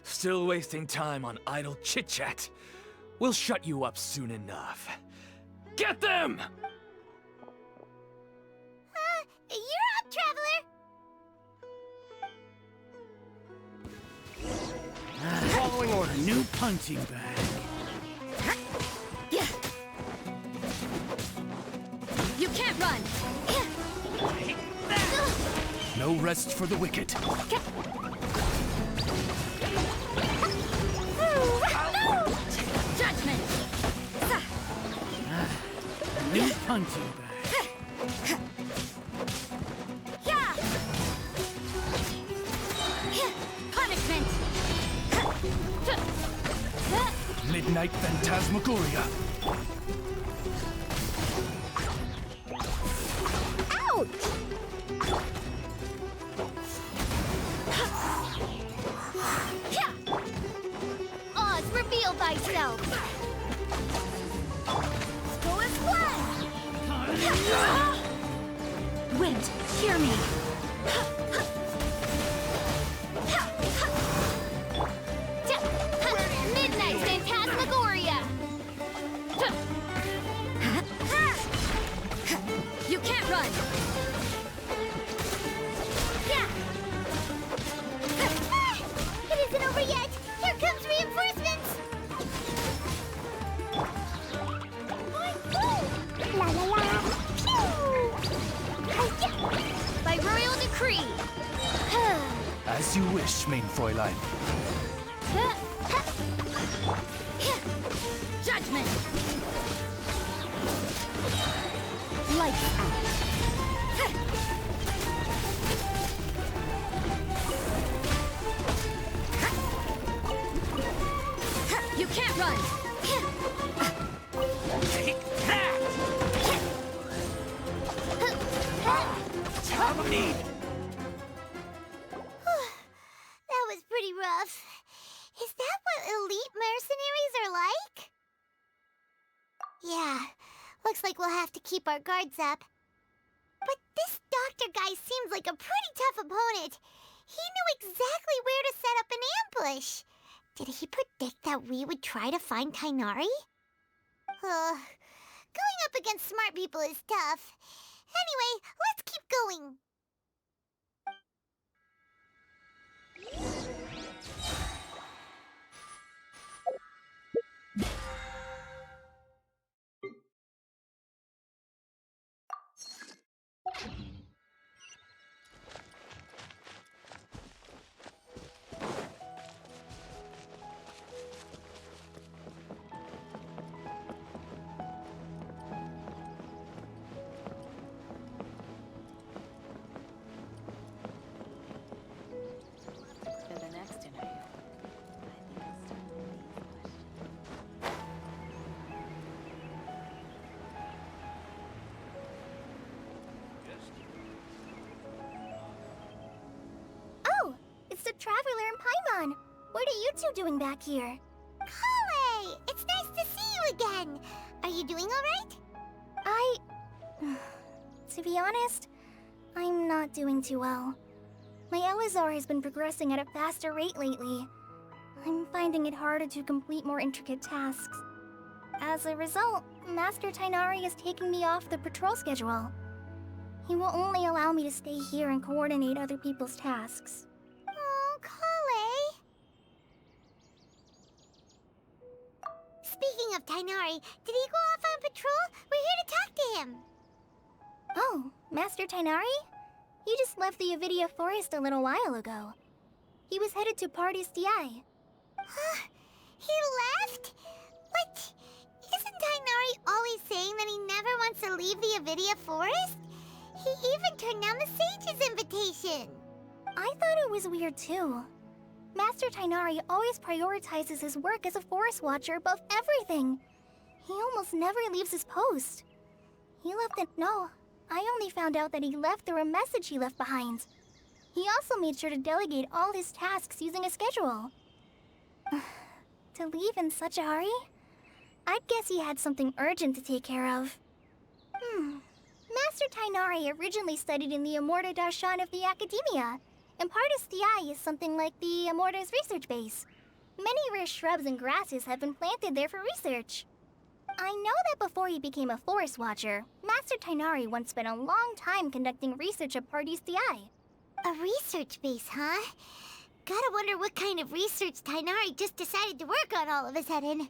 Still wasting time on idle chit-chat. We'll shut you up soon enough. Get them! You're up, traveler! Following order. New punching bag. You can't run! No rest for the wicked. Judgment! New punching bag. Punishment! Midnight Phantasmagoria. Ouch! Oz, reveal thyself! Go as one! Wind, hear me! Midnight Phantasmagoria! You can't run! It isn't over yet! Here comes reinforcements! La la la! Pew! By royal decree! As you wish, main Fräulein. Judgment! Lights out! can't run! Take that! Time of need! That was pretty rough. Is that what elite mercenaries are like? Yeah, looks like we'll have to keep our guards up. But this doctor guy seems like a pretty tough opponent. He knew exactly where to set up an ambush. Did he predict that we would try to find Tighnari? Going up against smart people is tough. Anyway, let's keep going. Oh, it's the Traveler and Paimon. What are you two doing back here? Kale! It's nice to see you again. Are you doing alright? To be honest, I'm not doing too well. My Elazar has been progressing at a faster rate lately. I'm finding it harder to complete more intricate tasks. As a result, Master Tighnari is taking me off the patrol schedule. He will only allow me to stay here and coordinate other people's tasks. Oh, Kale! Speaking of Tighnari, did he go off on patrol? We're here to talk to him. Oh, Master Tighnari? He just left the Avidia Forest a little while ago. He was headed to Party's DI. He left? But isn't Tighnari always saying that he never wants to leave the Avidia Forest? He even turned down the Sage's invitation. I thought it was weird too. Master Tighnari always prioritizes his work as a forest watcher above everything. He almost never leaves his post. He left it. No, I only found out that he left through a message he left behind. He also made sure to delegate all his tasks using a schedule. To leave in such a hurry? I'd guess he had something urgent to take care of. Master Tighnari originally studied in the Amorta Darshan of the Academia, and Partis DI is something like the Amorta's research base. Many rare shrubs and grasses have been planted there for research. I know that before he became a forest watcher, Master Tighnari once spent a long time conducting research at Partis DI. A research base, huh? Gotta wonder what kind of research Tighnari just decided to work on all of a sudden.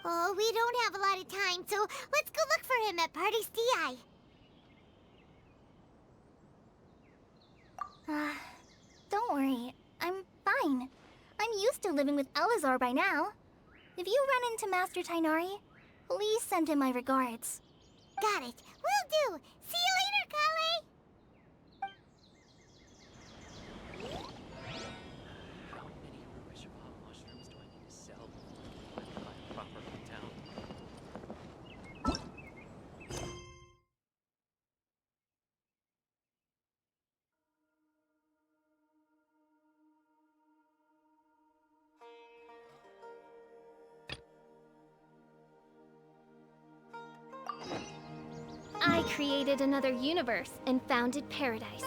Oh, we don't have a lot of time, so let's go look for him at Party's DI. Don't worry. I'm fine. I'm used to living with Elazar by now. If you run into Master Tighnari, please send him my regards. Got it. Will do. See you later, Kale! How many Rubishapa mushrooms do I need to sell before I can buy a proper hotel? I created another universe and founded paradise.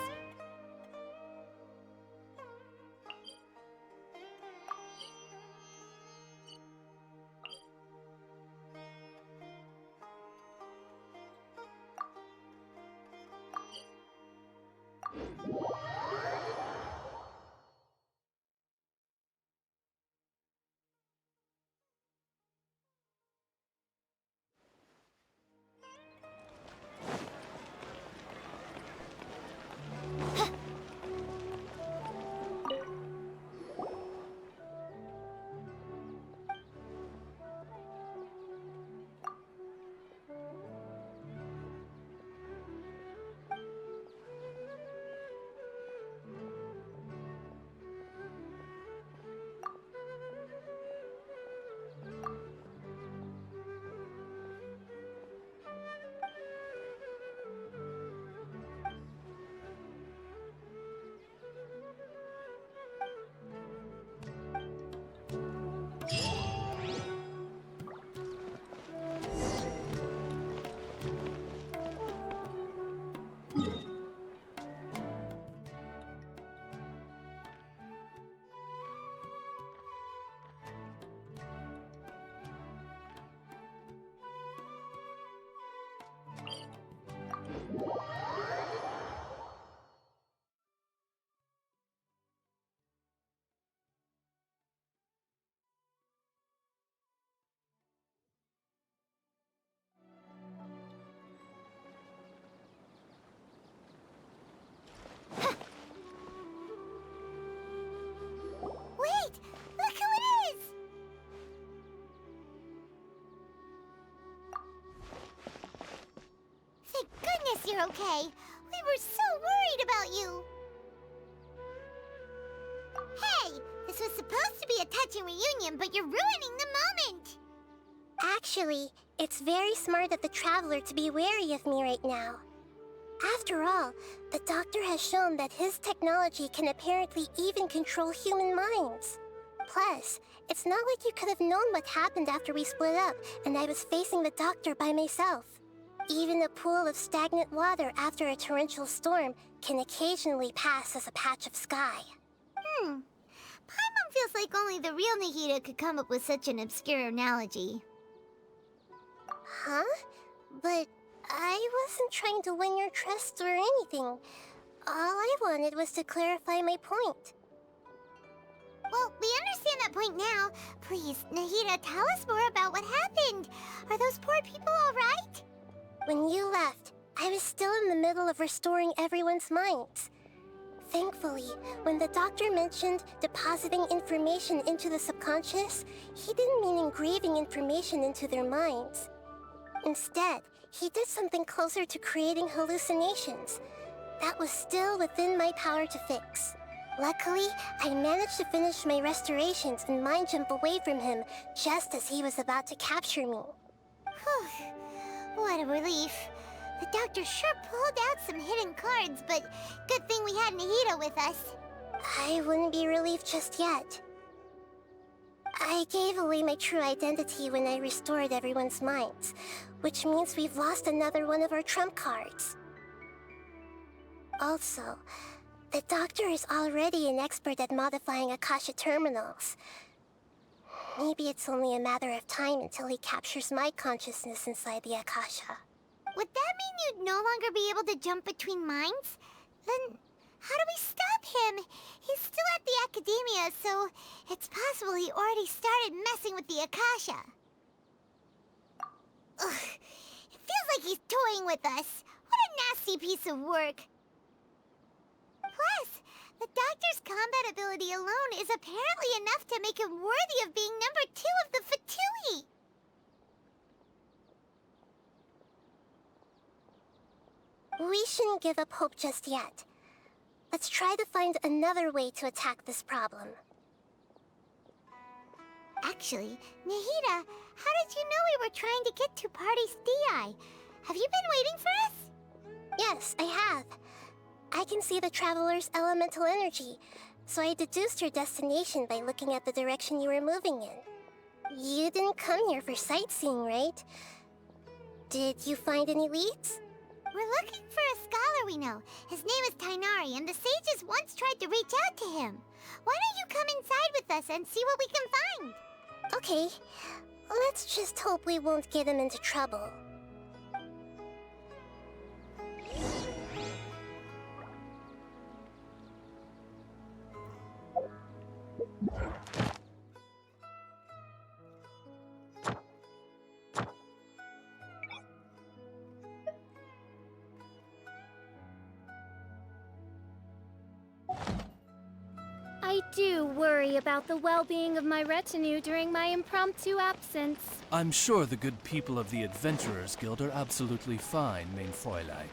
you're okay. We were so worried about you. Hey, this was supposed to be a touching reunion, but you're ruining the moment. Actually, it's very smart of the Traveler to be wary of me right now. After all, the Doctor has shown that his technology can apparently even control human minds. Plus, it's not like you could have known what happened after we split up and I was facing the Doctor by myself. Even a pool of stagnant water after a torrential storm can occasionally pass as a patch of sky. Paimon feels like only the real Nahida could come up with such an obscure analogy. Huh? But I wasn't trying to win your trust or anything. All I wanted was to clarify my point. Well, we understand that point now. Please, Nahida, tell us more about what happened. Are those poor people all right? When you left, I was still in the middle of restoring everyone's minds. Thankfully, when the Doctor mentioned depositing information into the subconscious, he didn't mean engraving information into their minds. Instead, he did something closer to creating hallucinations. That was still within my power to fix. Luckily, I managed to finish my restorations and mind jump away from him just as he was about to capture me. Whew. What a relief. The Doctor sure pulled out some hidden cards, but good thing we had Nahida with us. I wouldn't be relieved just yet. I gave away my true identity when I restored everyone's minds, which means we've lost another one of our trump cards. Also, the Doctor is already an expert at modifying Akasha terminals. Maybe it's only a matter of time until he captures my consciousness inside the Akasha. Would that mean you'd no longer be able to jump between minds? Then how do we stop him? He's still at the Academia, so it's possible he already started messing with the Akasha. Ugh, it feels like he's toying with us. What a nasty piece of work. Plus, the Doctor's combat ability alone is apparently enough to make him worthy of being number 2 of the Fatui. We shouldn't give up hope just yet. Let's try to find another way to attack this problem. Actually, Nahida, how did you know we were trying to get to Party's DI? Have you been waiting for us? Yes, I have. I can see the Traveler's elemental energy, so I deduced your destination by looking at the direction you were moving in. You didn't come here for sightseeing, right? Did you find any leads? We're looking for a scholar we know. His name is Tainari, and the sages once tried to reach out to him. Why don't you come inside with us and see what we can find? Okay, let's just hope we won't get him into trouble. I do worry about the well-being of my retinue during my impromptu absence. I'm sure the good people of the Adventurers Guild are absolutely fine, mein Fräulein.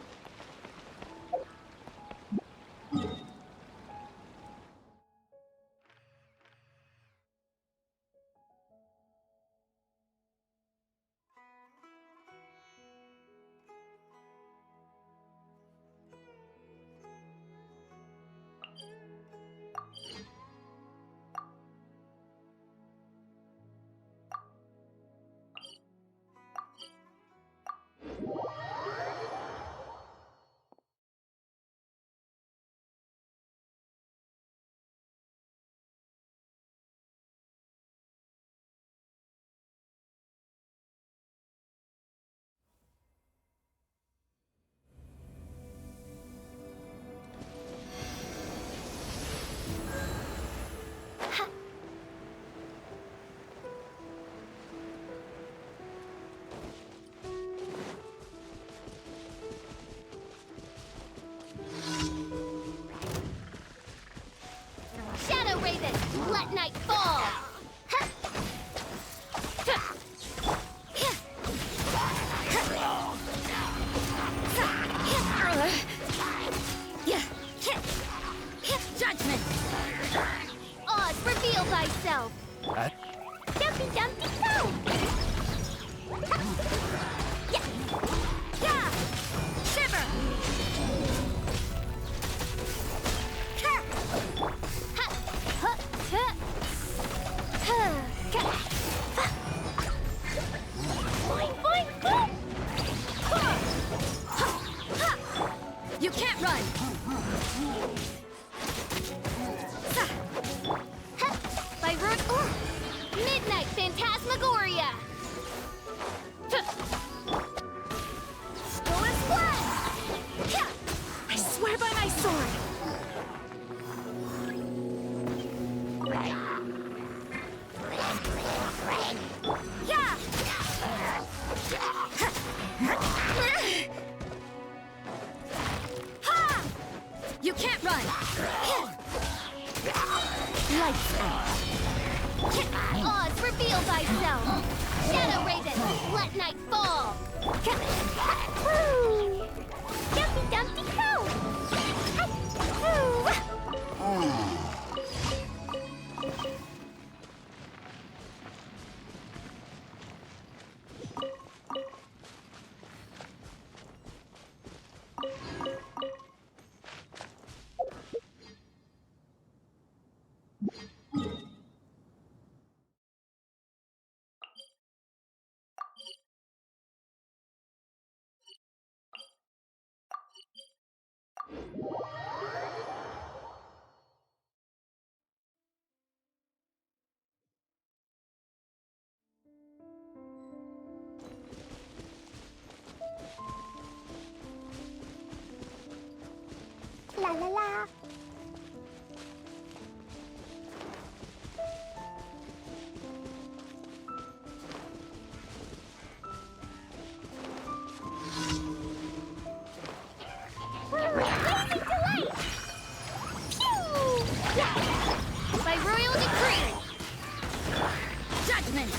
Shadow Raven, let night fall! myself. That? Jumpy, jumpy, go! Yeah! Yeah! Shiver! Ha! Ha! Ha! Ha! Ha! Boing, boing, boing! You can't run! By root. Midnight Phantasmagoria! Stolen Splash! I swear by my sword! Yeah! Ha! You can't run! Lights out. Oz, reveal thyself! Shadow Raven, let night fall! Woo! Jumpy, dumpty, go! La la la. Blazing delight! Pew! By royal decree! Judgment!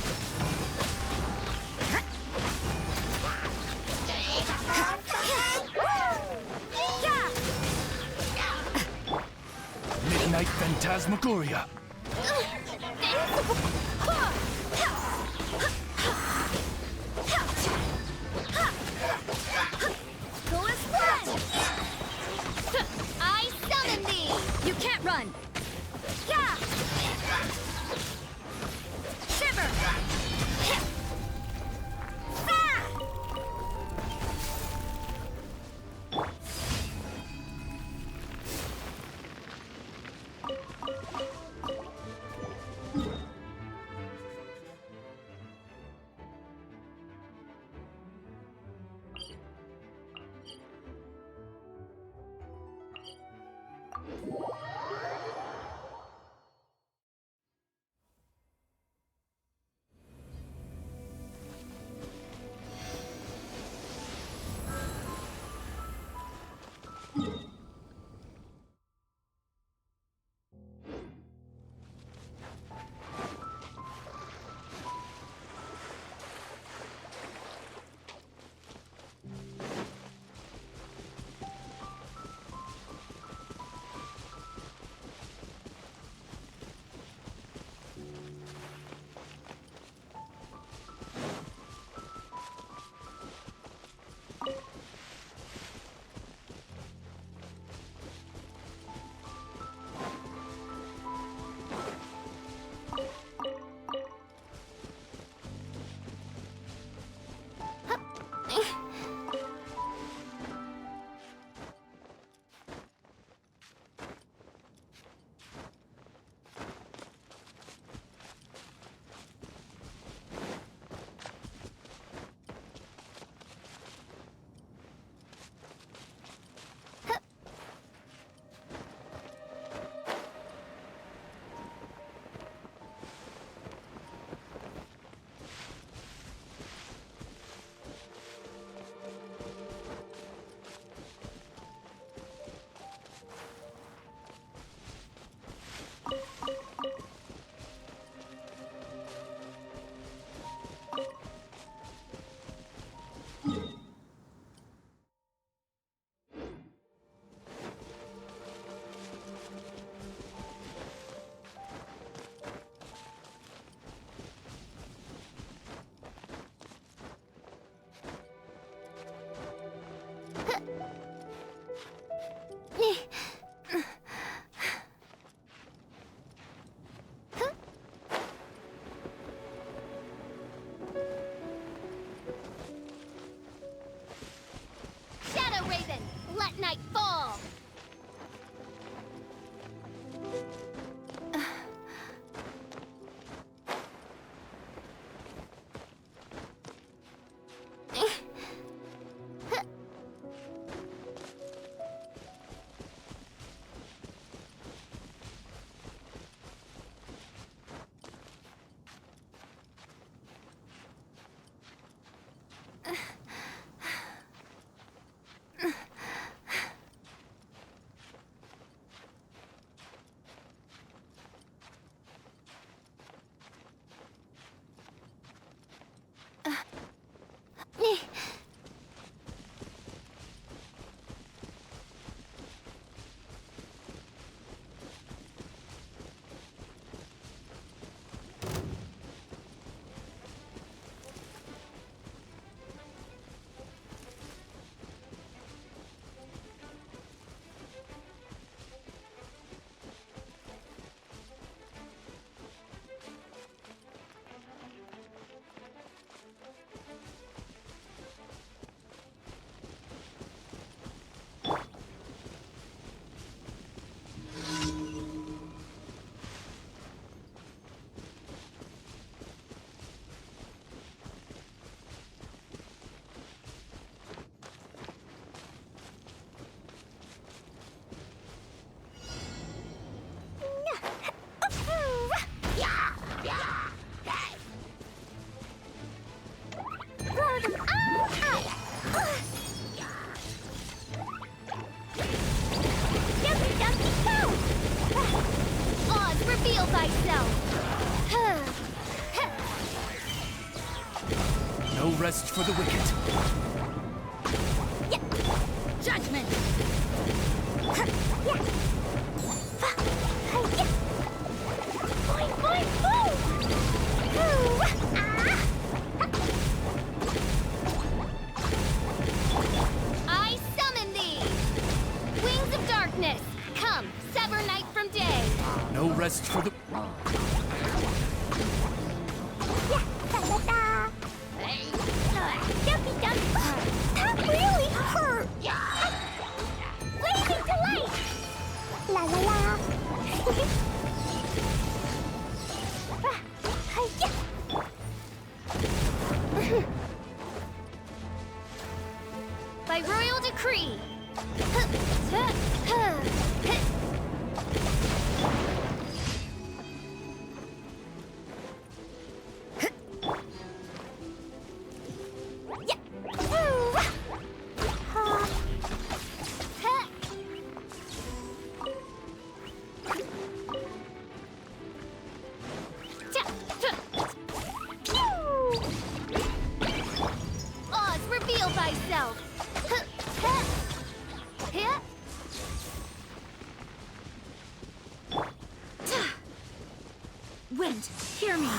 Midnight Phantasmagoria. I summon thee! You can't run! Yeah! Shiver! Let night fall! Reveal thyself! No rest for the wicked. Judgment! I summon thee! Wings of darkness! Come, sever night from day! No rest for the... That really hurt! Blazing delight! La la la! By royal decree! Oz, reveal thyself! Wind, hear me.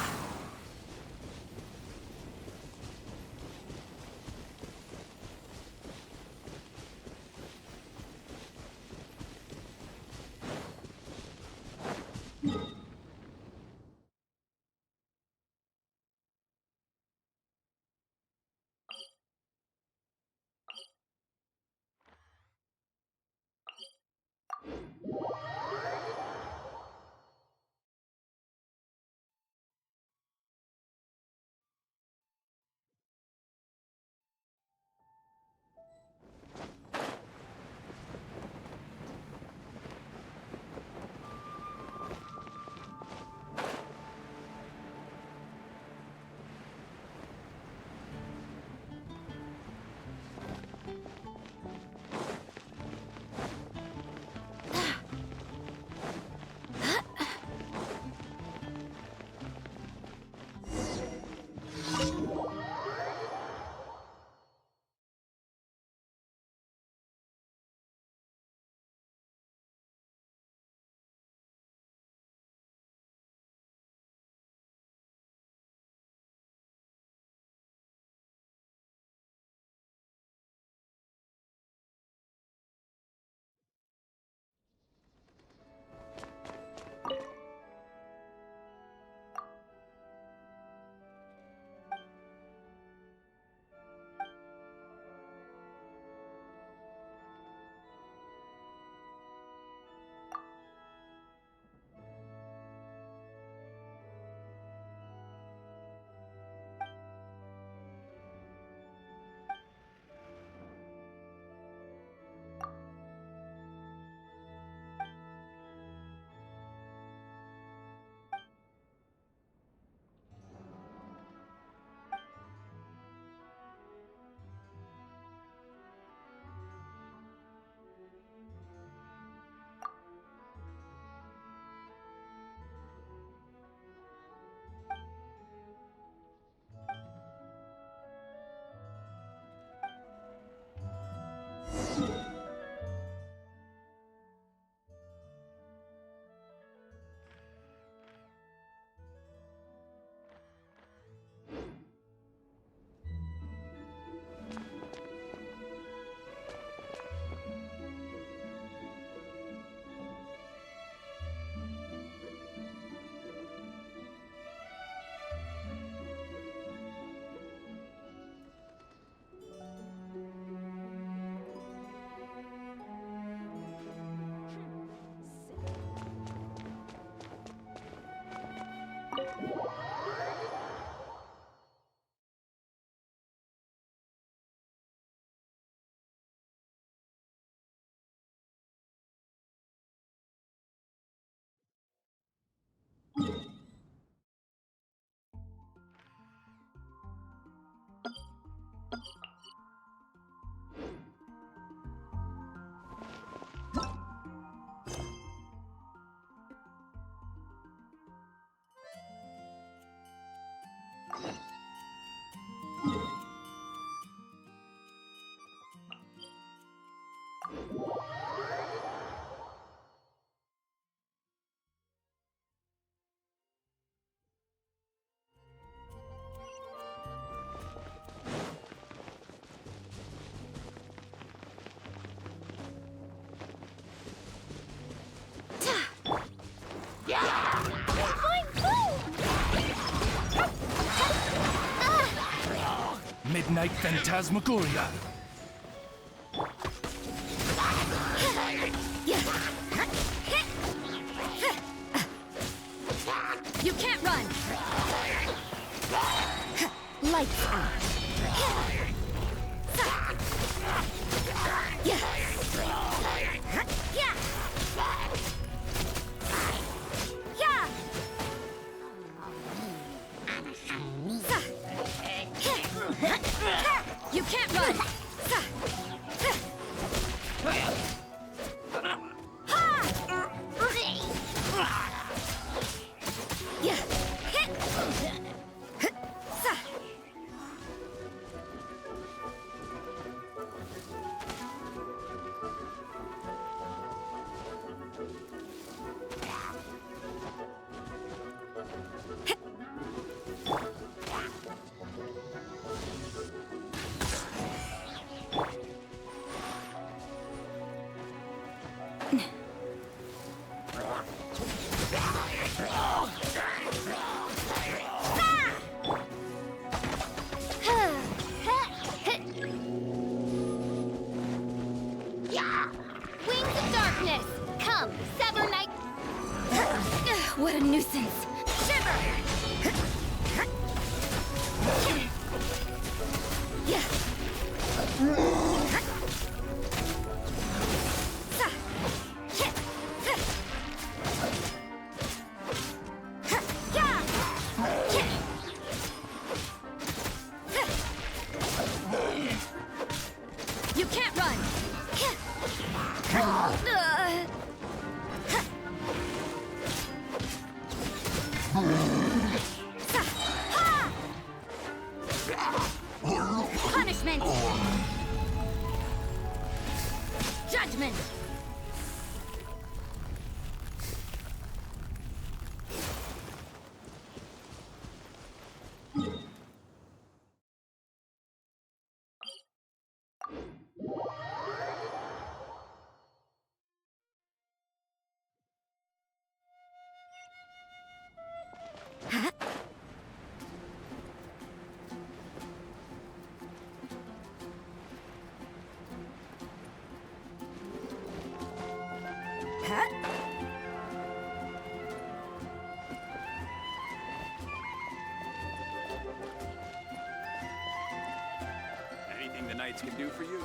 Midnight Phantasmagoria. You can't run! Lights out. You can't run! Wings of darkness! Come, sever night. What a nuisance! Shiver! You can't run! Punishment! Judgment! Anything the Knights can do for you?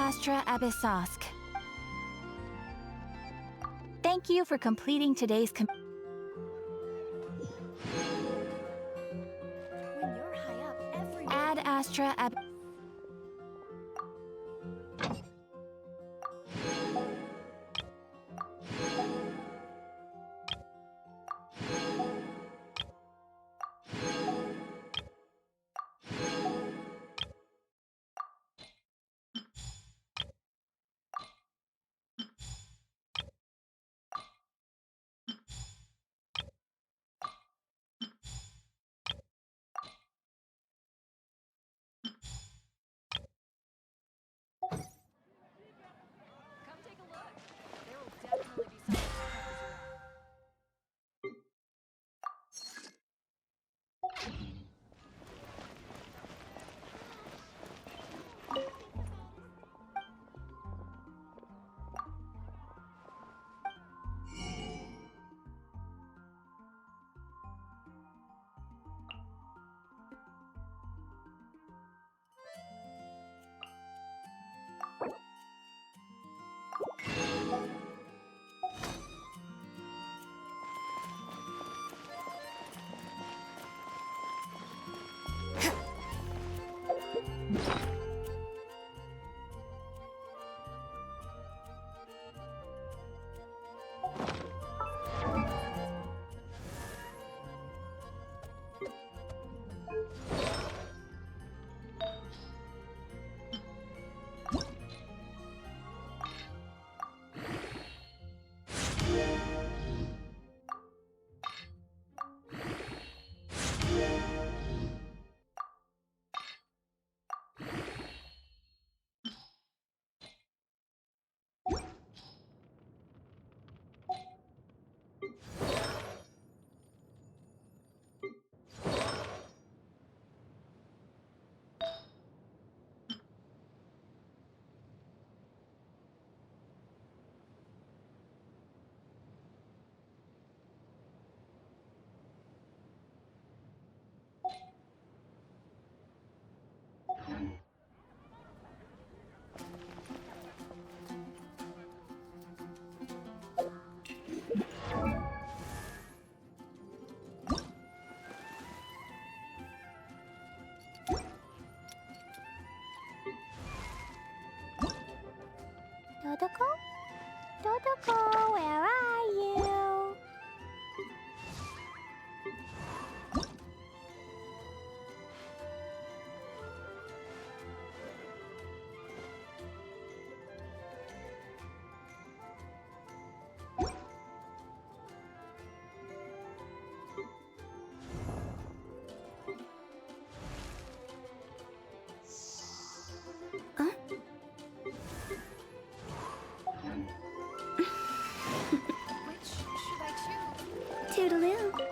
Astra Abyssosk. Thank you for completing today's When you're high up, everyone... Ad Astra Ab... Dodoko? Dodoko, where are you? Toodaloo.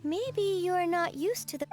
Maybe you're not used to the...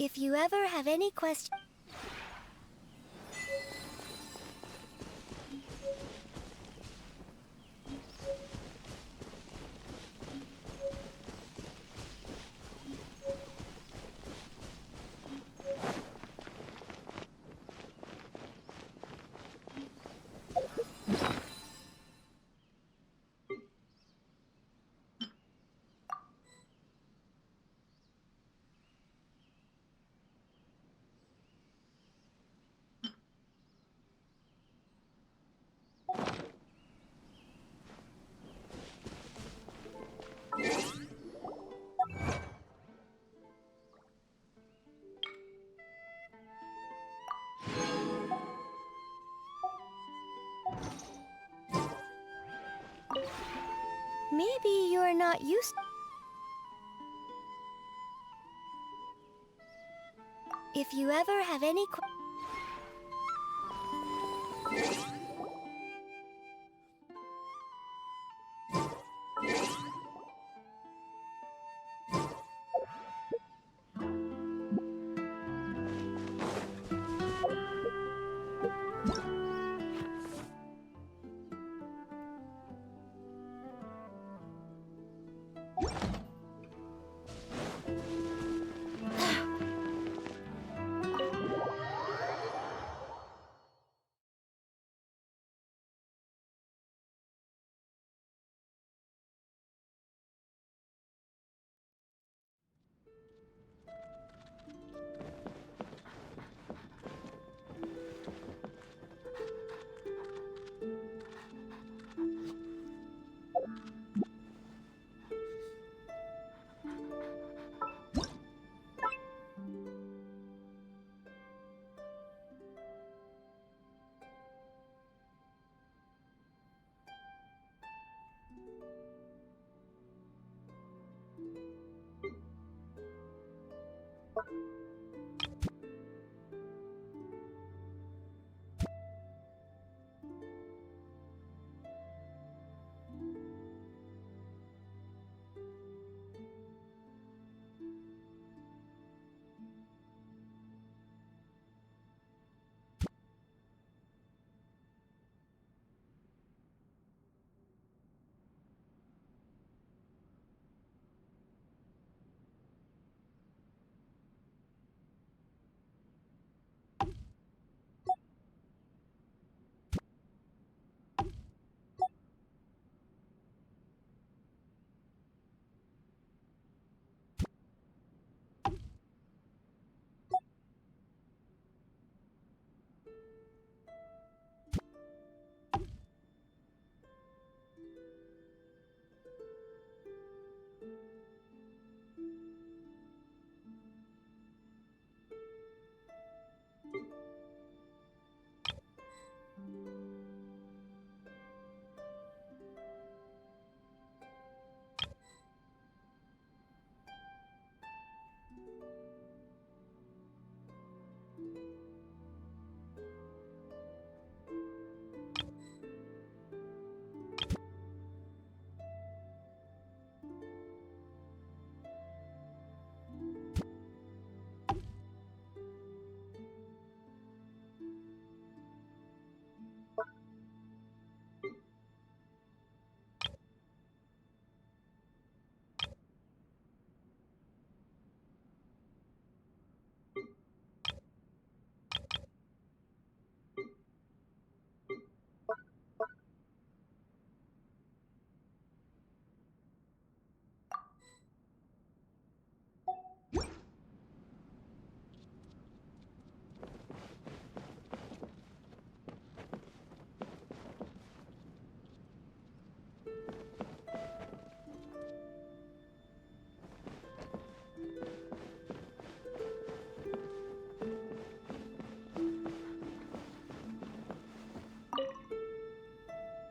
If you ever have any questions... Maybe you're not used... If you ever have any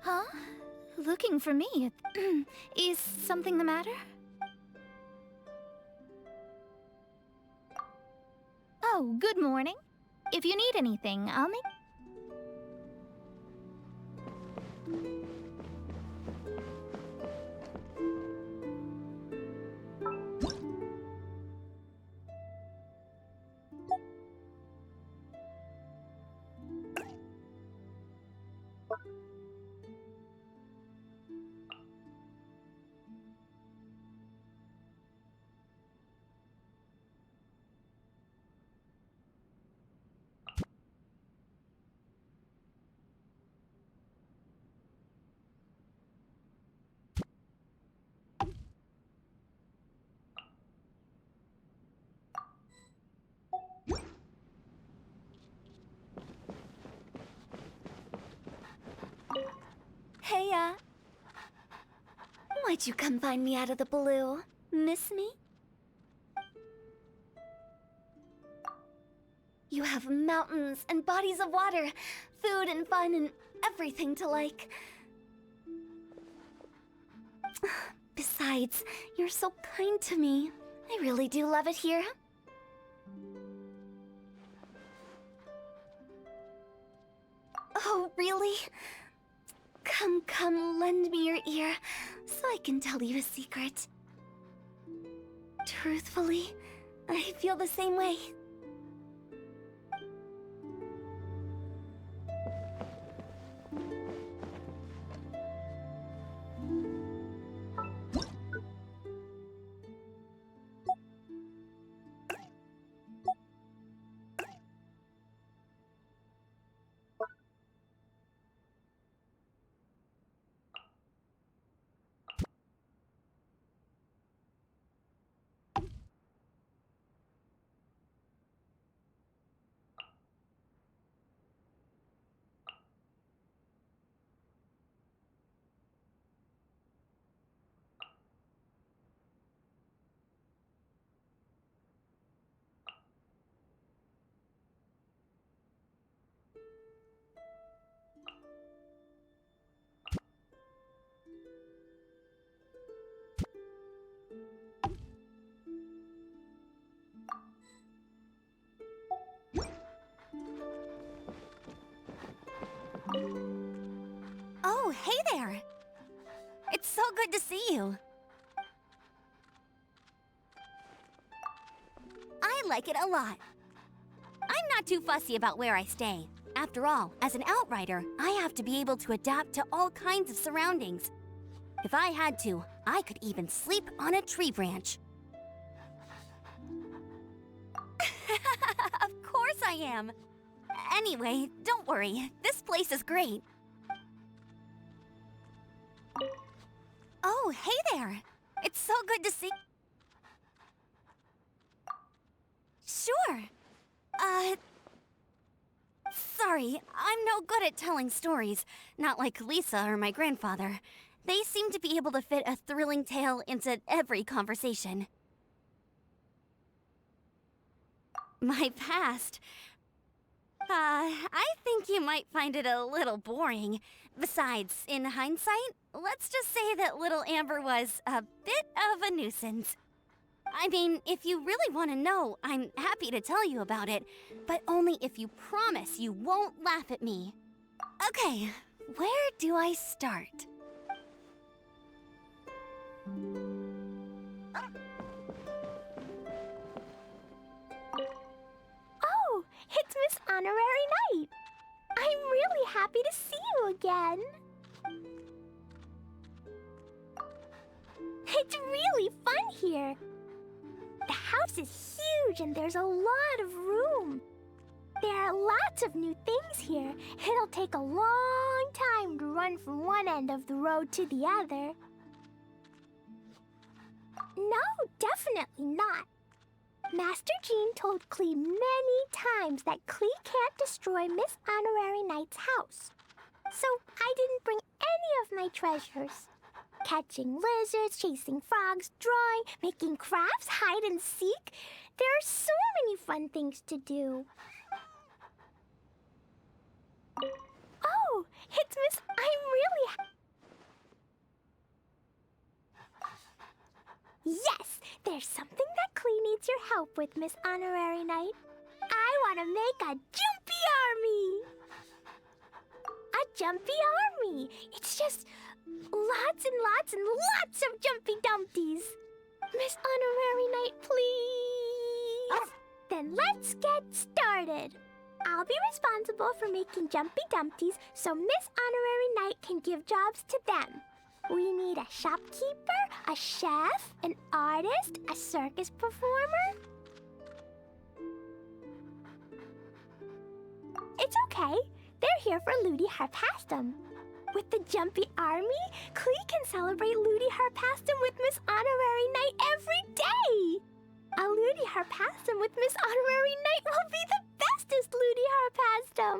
Huh? Looking for me? Is something the matter? Oh, good morning. If you need anything, I'll make... Why'd you come find me out of the blue? Miss me? You have mountains and bodies of water, food and fun and everything to like. Besides, you're so kind to me. I really do love it here. Oh, really? Come, lend me your ear, so I can tell you a secret. Truthfully, I feel the same way. Oh, hey there! It's so good to see you. I like it a lot. I'm not too fussy about where I stay. After all, as an outrider, I have to be able to adapt to all kinds of surroundings. If I had to, I could even sleep on a tree branch. Of course I am. Anyway, don't worry. This place is great. Oh, hey there. It's so good to see... Sure. Sorry, I'm no good at telling stories. Not like Lisa or my grandfather. They seem to be able to fit a thrilling tale into every conversation. My past... I think you might find it a little boring. Besides, in hindsight, let's just say that little Amber was a bit of a nuisance. I mean, if you really want to know, I'm happy to tell you about it, but only if you promise you won't laugh at me. Okay, where do I start? Oh, it's Miss Honorary Knight. I'm really happy to see you again. It's really fun here. The house is huge and there's a lot of room. There are lots of new things here. It'll take a long time to run from one end of the road to the other. No, definitely not. Master Jean told Klee many times that Klee can't destroy Miss Honorary Knight's house. So I didn't bring any of my treasures. Catching lizards, chasing frogs, drawing, making crafts, hide and seek. There are so many fun things to do. Oh, it's Miss... I'm really... Yes, there's something that Klee needs your help with, Miss Honorary Knight. I want to make a jumpy army. A jumpy army. It's just lots and lots and lots of jumpy dumpties. Miss Honorary Knight, please. Then let's get started. I'll be responsible for making jumpy dumpties so Miss Honorary Knight can give jobs to them. We need a shopkeeper, a chef, an artist, a circus performer. It's okay. They're here for Ludi Harpastum. With the Jumpy Army, Klee can celebrate Ludi Harpastum with Miss Honorary Knight every day. A Ludi Harpastum with Miss Honorary Knight will be the bestest Ludi Harpastum.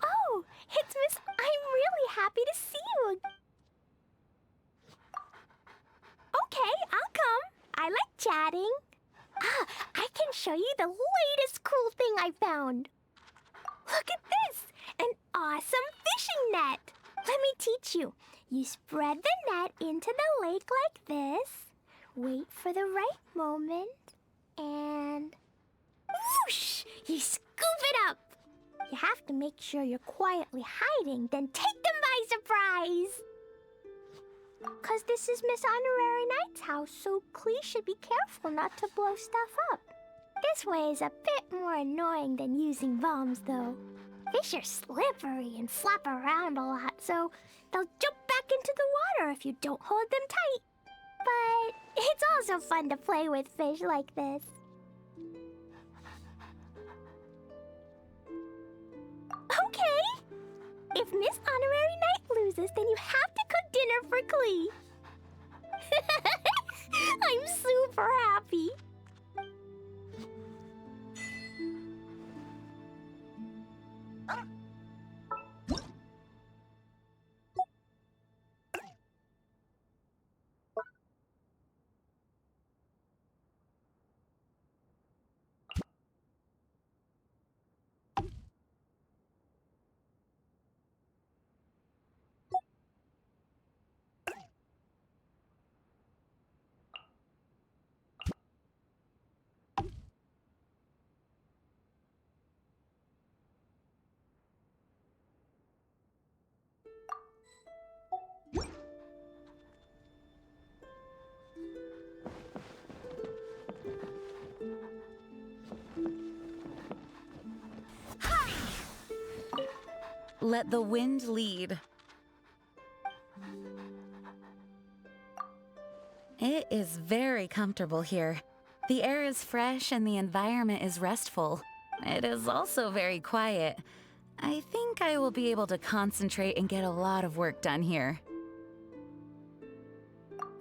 Oh, It's Miss... I'm really happy to see you. Okay, I'll come. I like chatting. Ah, I can show you the latest cool thing I found. Look at this! An awesome fishing net! Let me teach you. You spread the net into the lake like this. Wait for the right moment. And... whoosh! You scoop it up! You have to make sure you're quietly hiding, then take them by surprise! 'Cause this is Miss Honorary Knight's house, so Klee should be careful not to blow stuff up. This way is a bit more annoying than using bombs, though. Fish are slippery and flap around a lot, so they'll jump back into the water if you don't hold them tight. But it's also fun to play with fish like this. Okay! If Miss Honorary Knight loses, then you have to cook dinner for Klee. I'm super happy. Let the wind lead. It is very comfortable here. The air is fresh and the environment is restful. It is also very quiet. I think I will be able to concentrate and get a lot of work done here.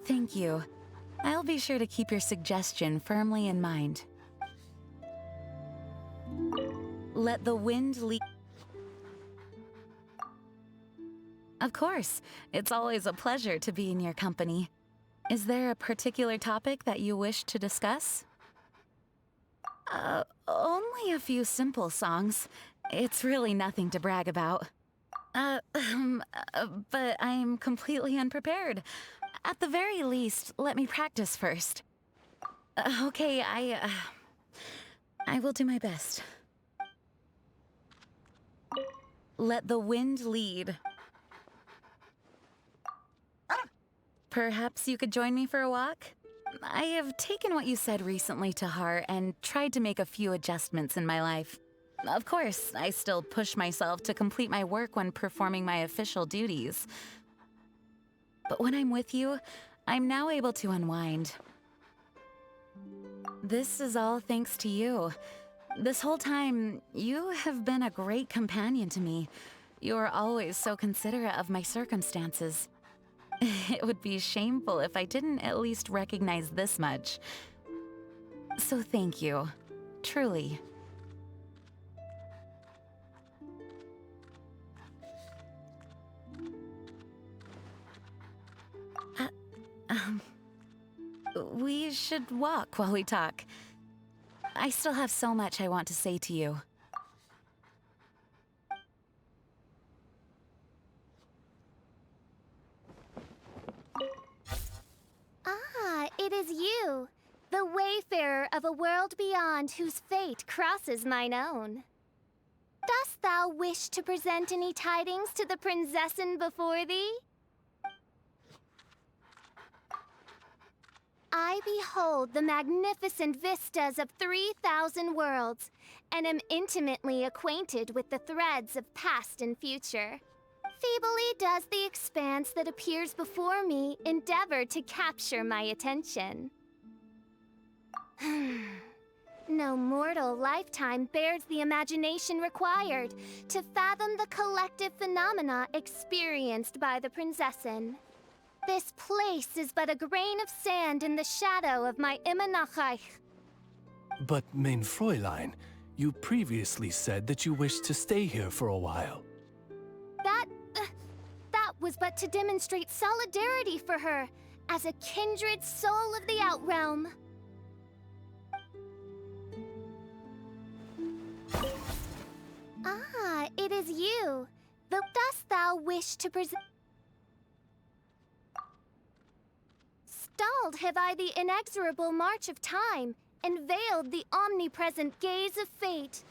Thank you. I'll be sure to keep your suggestion firmly in mind. Let the wind lead. Of course, it's always a pleasure to be in your company. Is there a particular topic that you wish to discuss? Only a few simple songs. It's really nothing to brag about. But I'm completely unprepared. At the very least, let me practice first. Okay, I will do my best. Let the wind lead. Perhaps you could join me for a walk? I have taken what you said recently to heart and tried to make a few adjustments in my life. Of course, I still push myself to complete my work when performing my official duties. But when I'm with you, I'm now able to unwind. This is all thanks to you. This whole time, you have been a great companion to me. You are always so considerate of my circumstances. It would be shameful if I didn't at least recognize this much. So thank you. Truly. We should walk while we talk. I still have so much I want to say to you. Ah, it is you, the wayfarer of a world beyond whose fate crosses mine own. Dost thou wish to present any tidings to the prinzessin before thee? I behold the magnificent vistas of 3,000 worlds, and am intimately acquainted with the threads of past and future. Feebly does the expanse that appears before me endeavor to capture my attention. No mortal lifetime bears the imagination required to fathom the collective phenomena experienced by the prinzessin. This place is but a grain of sand in the shadow of my Immenachreich. But, mein Fräulein, you previously said that you wished to stay here for a while. That was but to demonstrate solidarity for her, as a kindred soul of the Outrealm. Ah, it is you. Dost thou wish to present? Stalled have I the inexorable march of time, and veiled the omnipresent gaze of fate.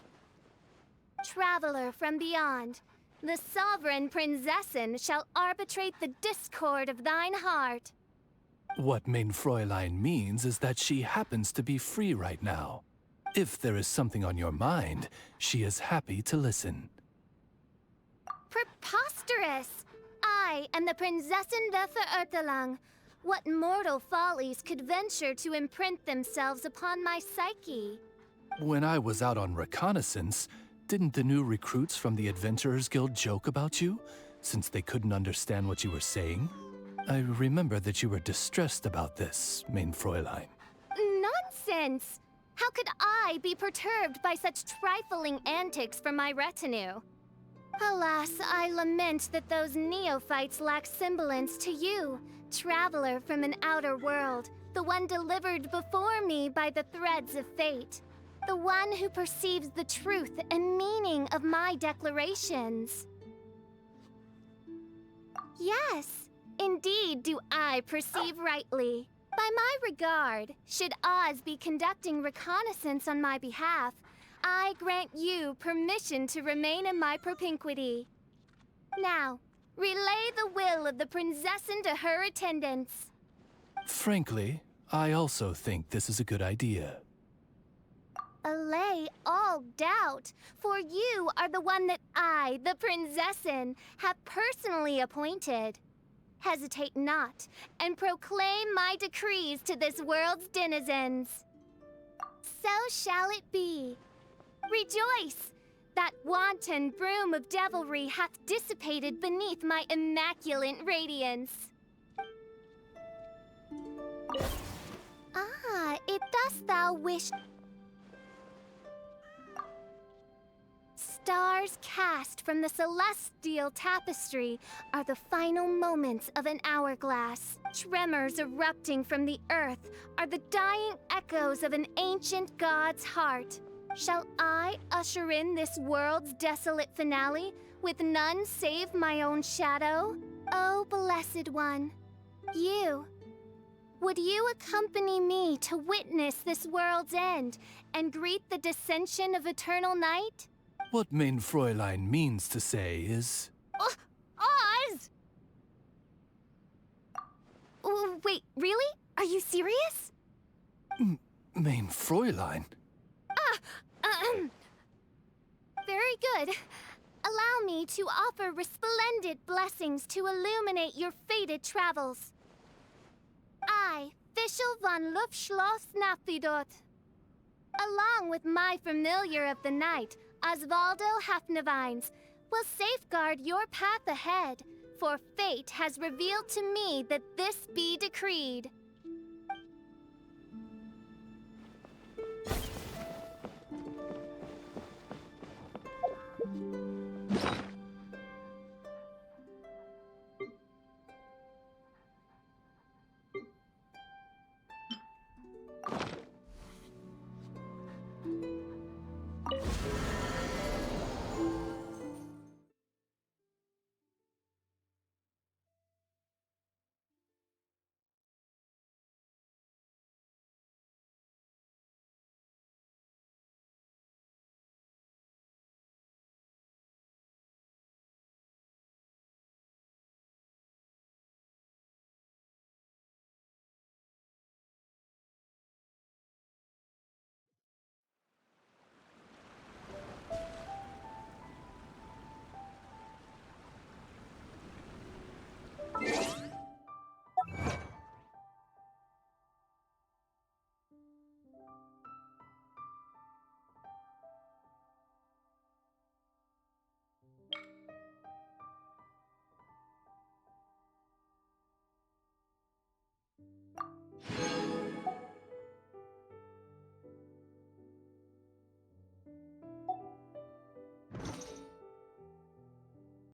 Traveler from beyond, the sovereign Prinzessin shall arbitrate the discord of thine heart. What mein Fräulein means is that she happens to be free right now. If there is something on your mind, she is happy to listen. Preposterous! I am the Prinzessin der Verurteilung. What mortal follies could venture to imprint themselves upon my psyche? When I was out on reconnaissance, didn't the new recruits from the Adventurers Guild joke about you, since they couldn't understand what you were saying? I remember that you were distressed about this, mein Fräulein. Nonsense! How could I be perturbed by such trifling antics from my retinue? Alas, I lament that those neophytes lack semblance to you, traveler from an outer world, the one delivered before me by the threads of fate, the one who perceives the truth and meaning of my declarations. Yes, indeed do I perceive rightly. By my regard, should Oz be conducting reconnaissance on my behalf, I grant you permission to remain in my propinquity. Now, relay the will of the Prinzessin to her attendants. Frankly, I also think this is a good idea. Allay all doubt, for you are the one that I, the Prinzessin, have personally appointed. Hesitate not, and proclaim my decrees to this world's denizens. So shall it be. Rejoice! That wanton broom of devilry hath dissipated beneath my immaculate radiance. Ah, it dost thou wish... Stars cast from the celestial tapestry are the final moments of an hourglass. Tremors erupting from the earth are the dying echoes of an ancient god's heart. Shall I usher in this world's desolate finale with none save my own shadow? Oh, blessed one, would you accompany me to witness this world's end and greet the descension of eternal night? What mein Fräulein means to say is... Oz! Wait, really? Are you serious? Mein Fräulein? Very good. Allow me to offer resplendent blessings to illuminate your fated travels. I, Fischl von Luftschloss Nafidot, along with my familiar of the night, Osvaldo Hafnavines, will safeguard your path ahead, for fate has revealed to me that this be decreed.